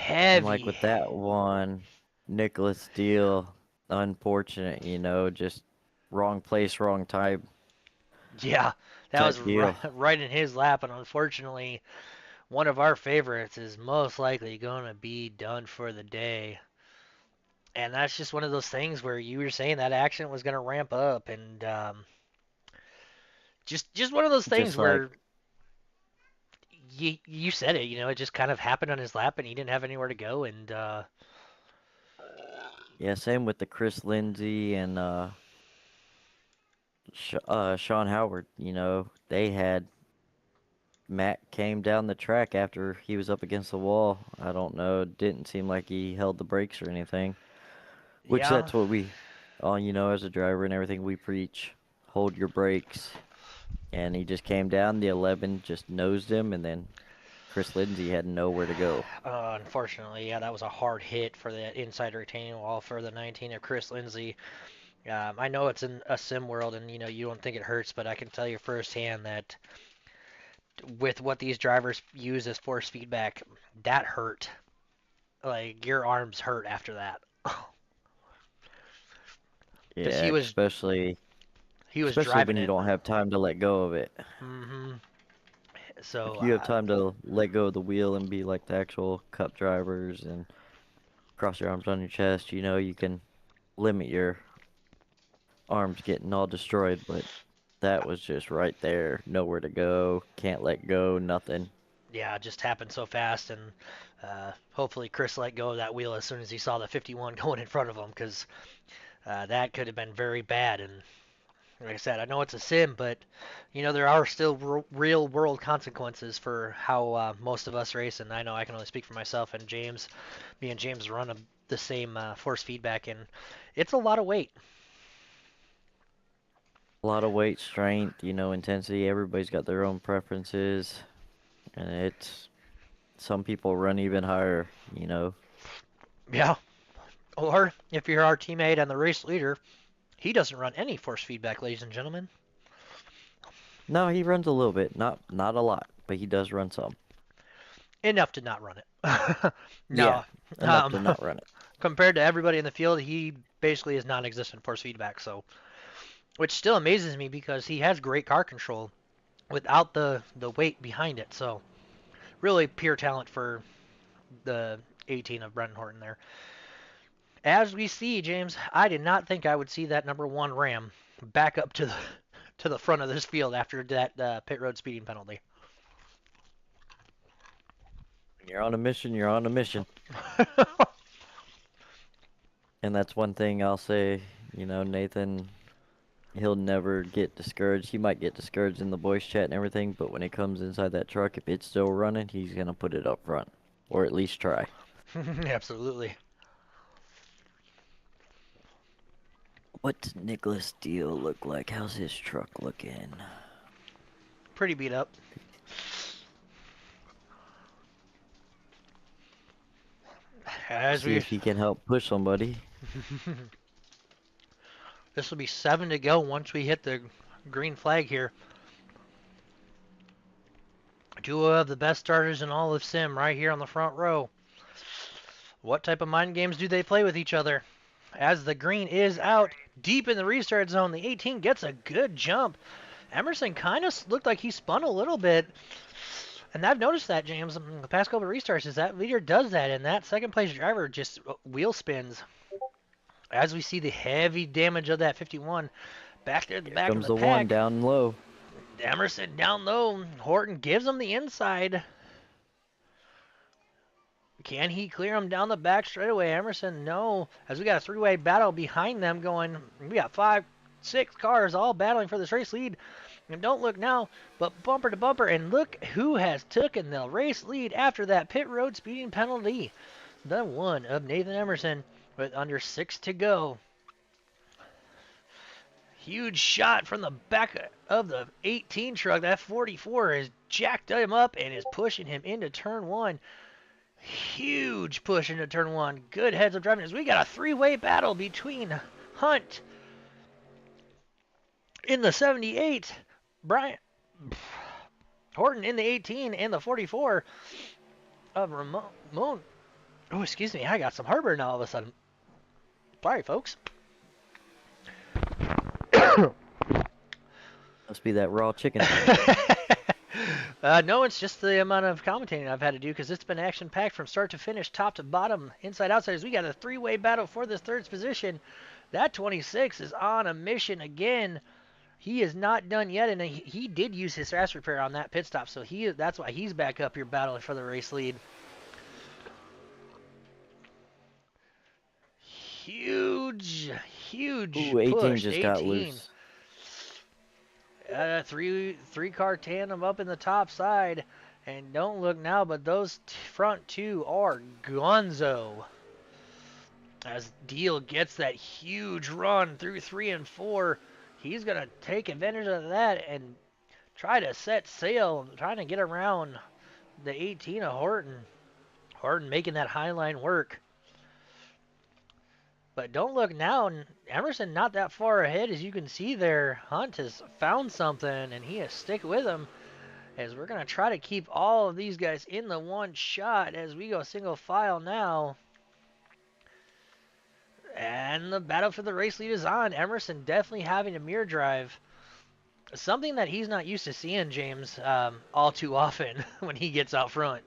and like Heavy. with that one, Nicholas Steele, unfortunate, just wrong place, wrong time Yeah, that was type right, deal. right in his lap, and unfortunately, one of our favorites is most likely going to be done for the day. And that's just one of those things where you were saying that action was going to ramp up, and just one of those things Just like, where you said it. It just kind of happened on his lap, and he didn't have anywhere to go, and yeah, same with the Chris Lindsay and Sean Howard. They had Matt came down the track after he was up against the wall. I don't know, didn't seem like he held the brakes or anything. Which yeah, that's what we, as a driver and everything, we preach. Hold your brakes. And he just came down. The 11 just nosed him, and then Chris Lindsay had nowhere to go. unfortunately, yeah, that was a hard hit for the inside retaining wall for the 19 of Chris Lindsay. I know it's in a sim world, and you don't think it hurts, but I can tell you firsthand that with what these drivers use as force feedback, that hurt. Like your arms hurt after that, because he Yeah, was especially he was especially driving when you it. don't have time to let go of it. hmm So If you have time to let go of the wheel and be like the actual cup drivers and cross your arms on your chest, you can limit your arms getting all destroyed, but that was just right there, nowhere to go, can't let go, nothing. yeah, it just happened so fast, and hopefully Chris let go of that wheel as soon as he saw the 51 going in front of him, because that could have been very bad. And like I said, I know it's a sim, but there are still real world consequences for how most of us race. And I know I can only speak for myself and James. Me and James run the same force feedback, and it's a lot of weight. A lot of weight, strength, intensity. Everybody's got their own preferences, and some people run even higher. Yeah. Or if you're our teammate and the race leader, he doesn't run any force feedback, ladies and gentlemen. No, he runs a little bit, not a lot, but he does run some. Enough to not run it. Yeah, No. enough Um, to not run it. compared to everybody in the field, he basically is non-existent force feedback. So, which still amazes me because he has great car control without the weight behind it. So, really pure talent for the 18 of Brenton Horton there. As we see, James, I did not think I would see that number one Ram back up to the front of this field after that pit road speeding penalty. When you're on a mission, you're on a mission. And that's one thing I'll say, Nathan, he'll never get discouraged. He might get discouraged in the voice chat and everything, but when it comes inside that truck, if it's still running, he's going to put it up front. Or at least try. Absolutely. What's Nicholas Steele look like? How's his truck looking? Pretty beat up. As See we if he can help push somebody. This will be 7 to go once we hit the green flag here. Two of the best starters in all of Sim right here on the front row. What type of mind games do they play with each other? As the green is out deep in the restart zone, the 18 gets a good jump. Emerson kind of looked like he spun a little bit. And I've noticed that, James, the past couple of restarts, is that leader does that, and that second place driver just wheel spins. As we see the heavy damage of that 51 back there at the Here back of comes the the one pack. down low. Emerson down low. Horton gives him the inside. Can he clear him down the back straightaway? Emerson, no. As we got a three-way battle behind them going. We got 5, 6 cars all battling for this race lead. And don't look now, but bumper to bumper. And look who has taken the race lead after that pit road speeding penalty. The one of Nathan Emerson with under 6 to go. Huge shot from the back of the 18 truck. That 44 has jacked him up and is pushing him into turn one. Huge push into turn one. Good heads up driving as we got a three-way battle between Hunt in the 78, Brian Horton in the 18, and the 44 of Ramon. Oh, excuse me. I got some heartburn all of a sudden. Sorry, folks. Must be that raw chicken. No, it's just the amount of commentating I've had to do because it's been action-packed from start to finish, top to bottom, inside, outside. As we got a three-way battle for this third position. That 26 is on a mission again. He is not done yet, and he did use his fast repair on that pit stop, so that's why he's back up here battling for the race lead. Huge, huge Ooh, 18 push. just 18. got loose. Three car tandem up in the top side. And don't look now, but those front two are gonzo. As Deal gets that huge run through 3 and 4, he's going to take advantage of that and try to set sail, trying to get around the 18 of Horton. Horton making that high line work. But don't look now, Emerson not that far ahead as you can see there. Hunt has found something and he has stick with him. As we're going to try to keep all of these guys in the one shot as we go single file now. And the battle for the race lead is on. Emerson definitely having a mirror drive. Something that he's not used to seeing, James, all too often when he gets out front.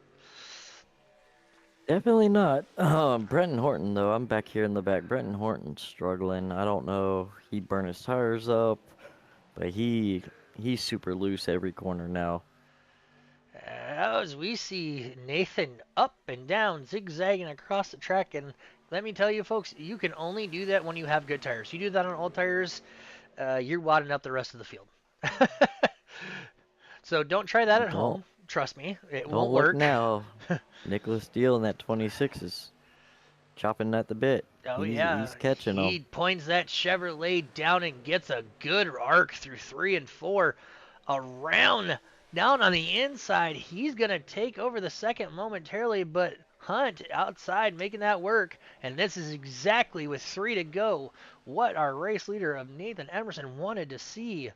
Definitely not. Brenton Horton, though, I'm back here in the back. Brenton Horton's struggling. I don't know. He burned his tires up, but he's super loose every corner now. As we see Nathan up and down, zigzagging across the track. And let me tell you, folks, you can only do that when you have good tires. You do that on old tires, you're wadding up the rest of the field. So don't try that at Don't home. Trust me, it don't won't look work. now. Nicholas Steele in that 26 is chopping at the bit. Oh yeah, He's catching he them. points that Chevrolet down and gets a good arc through 3 and 4. Around down on the inside, he's gonna take over the second momentarily, but Hunt outside making that work, and this is exactly with 3 to go what our race leader of Nathan Emerson wanted to see.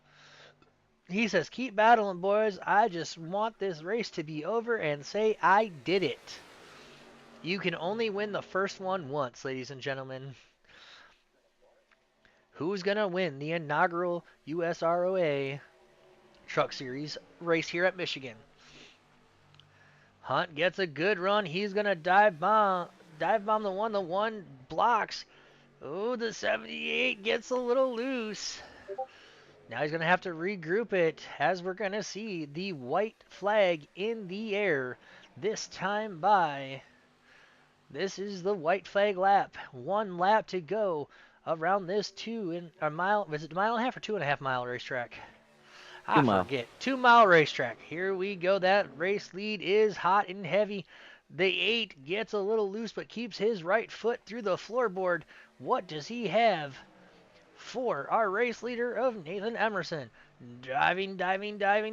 He says, keep battling, boys. I just want this race to be over and say I did it. You can only win the first one once, ladies and gentlemen. Who's going to win the inaugural U.S.O.R.A. Truck Series race here at Michigan? Hunt gets a good run. He's going to dive bomb the one. The one blocks. Oh, the 78 gets a little loose. Now he's going to have to regroup it as we're going to see the white flag in the air. This time by... This is the white flag lap. 1 lap to go around this a mile. Was it a mile and a half or 2.5 mile racetrack? I 2 mile. forget. 2 mile racetrack. Here we go. That race lead is hot and heavy. The 8 gets a little loose but keeps his right foot through the floorboard. What does he have for our race leader of Nathan Emerson? Diving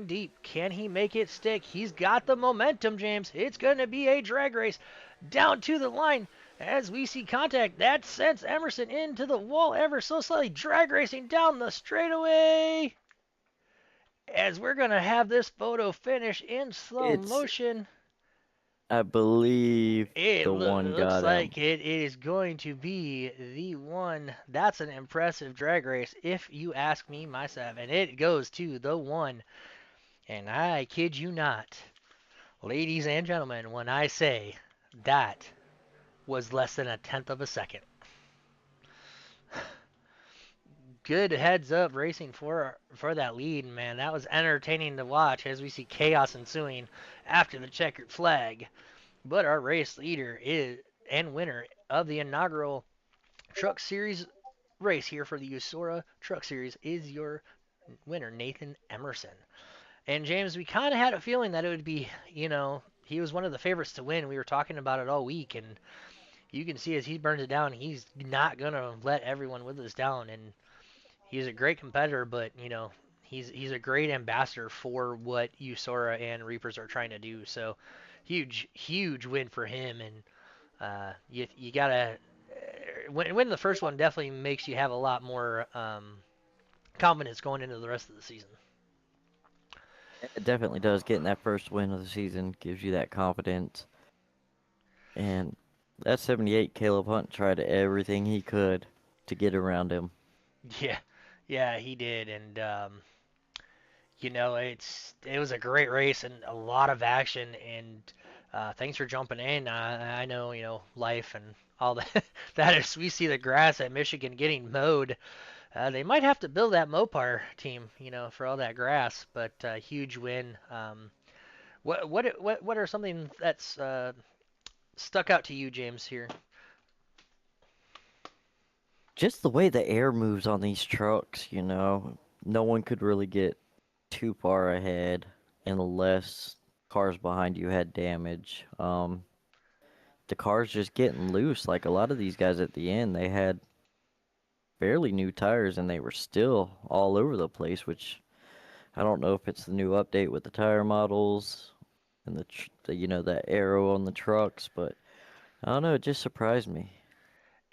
deep. Can he make it stick? He's got the momentum, James. It's going to be a drag race down to the line as we see contact. That sends Emerson into the wall ever so slightly. Drag racing down the straightaway as we're going to have this photo finish in slow It's, motion. I believe, It the one looks got him. like it is going to be the one. That's an impressive drag race, if you ask me myself. And it goes to the one. And I kid you not, ladies and gentlemen, when I say that was less than 1/10 of a second. Good heads up racing for that lead, man. That was entertaining to watch as we see chaos ensuing after the checkered flag. But our race leader is and winner of the inaugural Truck Series race here for the U.S.O.R.A. Truck Series is your winner, Nathan Emerson. And James, we kind of had a feeling that it would be, he was one of the favorites to win. We were talking about it all week, and you can see as he burns it down, he's not going to let everyone with us down. And he's a great competitor, but he's a great ambassador for what U.S.O.R.A and Reapers are trying to do. So huge win for him, and you gotta win the first one definitely makes you have a lot more confidence going into the rest of the season. It definitely does. Getting that first win of the season gives you that confidence. And that 78, Caleb Hunt tried everything he could to get around him. Yeah, yeah, he did, and it was a great race and a lot of action. And thanks for jumping in. I know life and all that. That is, we see the grass at Michigan getting mowed. They might have to build that Mopar team, for all that grass. But huge win. What are something that's stuck out to you, James? Here. Just the way the air moves on these trucks, no one could really get too far ahead unless cars behind you had damage. The cars just getting loose. Like a lot of these guys at the end, they had fairly new tires and they were still all over the place, which I don't know if it's the new update with the tire models and that arrow on the trucks, but I don't know, it just surprised me.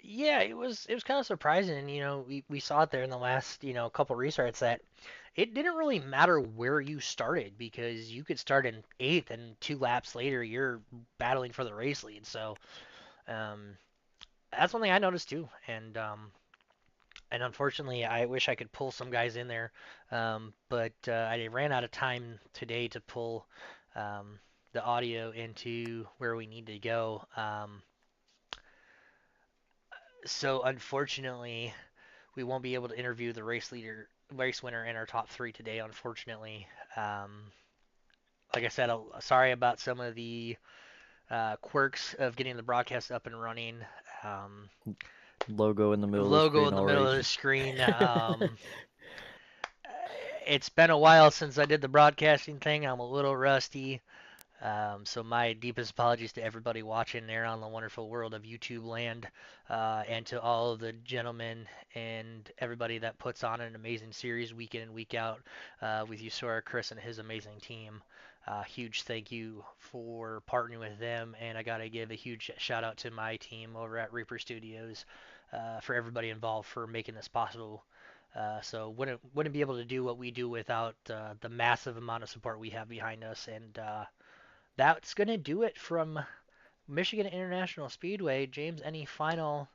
Yeah, it was kind of surprising. We saw it there in the last couple restarts that it didn't really matter where you started because you could start in eighth and 2 laps later you're battling for the race lead. So um, that's one thing I noticed too. And unfortunately, I wish I could pull some guys in there, but I ran out of time today to pull the audio into where we need to go. So unfortunately, we won't be able to interview the race winner, in our top three today. Unfortunately, um, like I said, sorry about some of the quirks of getting the broadcast up and running. Um, Logo in the middle of the Logo screen in the all middle of race. the screen. It's been a while since I did the broadcasting thing. I'm a little rusty. So my deepest apologies to everybody watching there on the wonderful world of YouTube land, and to all of the gentlemen and everybody that puts on an amazing series week in and week out with U.S.O.R.A, Chris and his amazing team. Huge thank you for partnering with them, and I gotta give a huge shout out to my team over at Reaper Studios, for everybody involved for making this possible. So wouldn't be able to do what we do without the massive amount of support we have behind us, and that's going to do it from Michigan International Speedway. James, any final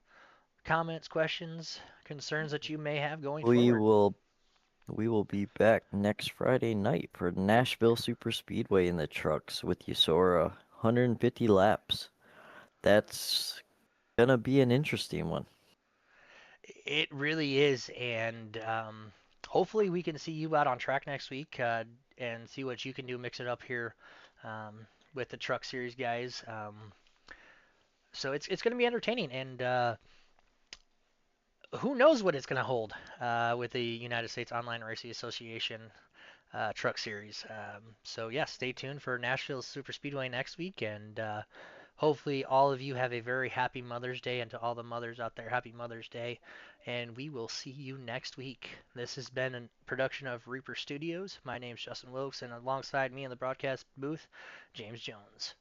comments, questions, concerns that you may have going We forward? will we will be back next Friday night for Nashville Super Speedway in the trucks with U.S.O.R.A. 150 laps. That's gonna be an interesting one. It really is, and hopefully we can see you out on track next week, and see what you can do, mix it up here with the Truck Series guys. So it's going to be entertaining, and who knows what it's going to hold with the United States Online Racing Association Truck Series. So yeah, stay tuned for Nashville Super Speedway next week, and hopefully all of you have a very happy Mother's Day, and to all the mothers out there, happy Mother's Day. And we will see you next week. This has been a production of Reaper Studios. My name's Justin Wilkes, and alongside me in the broadcast booth, James Jones.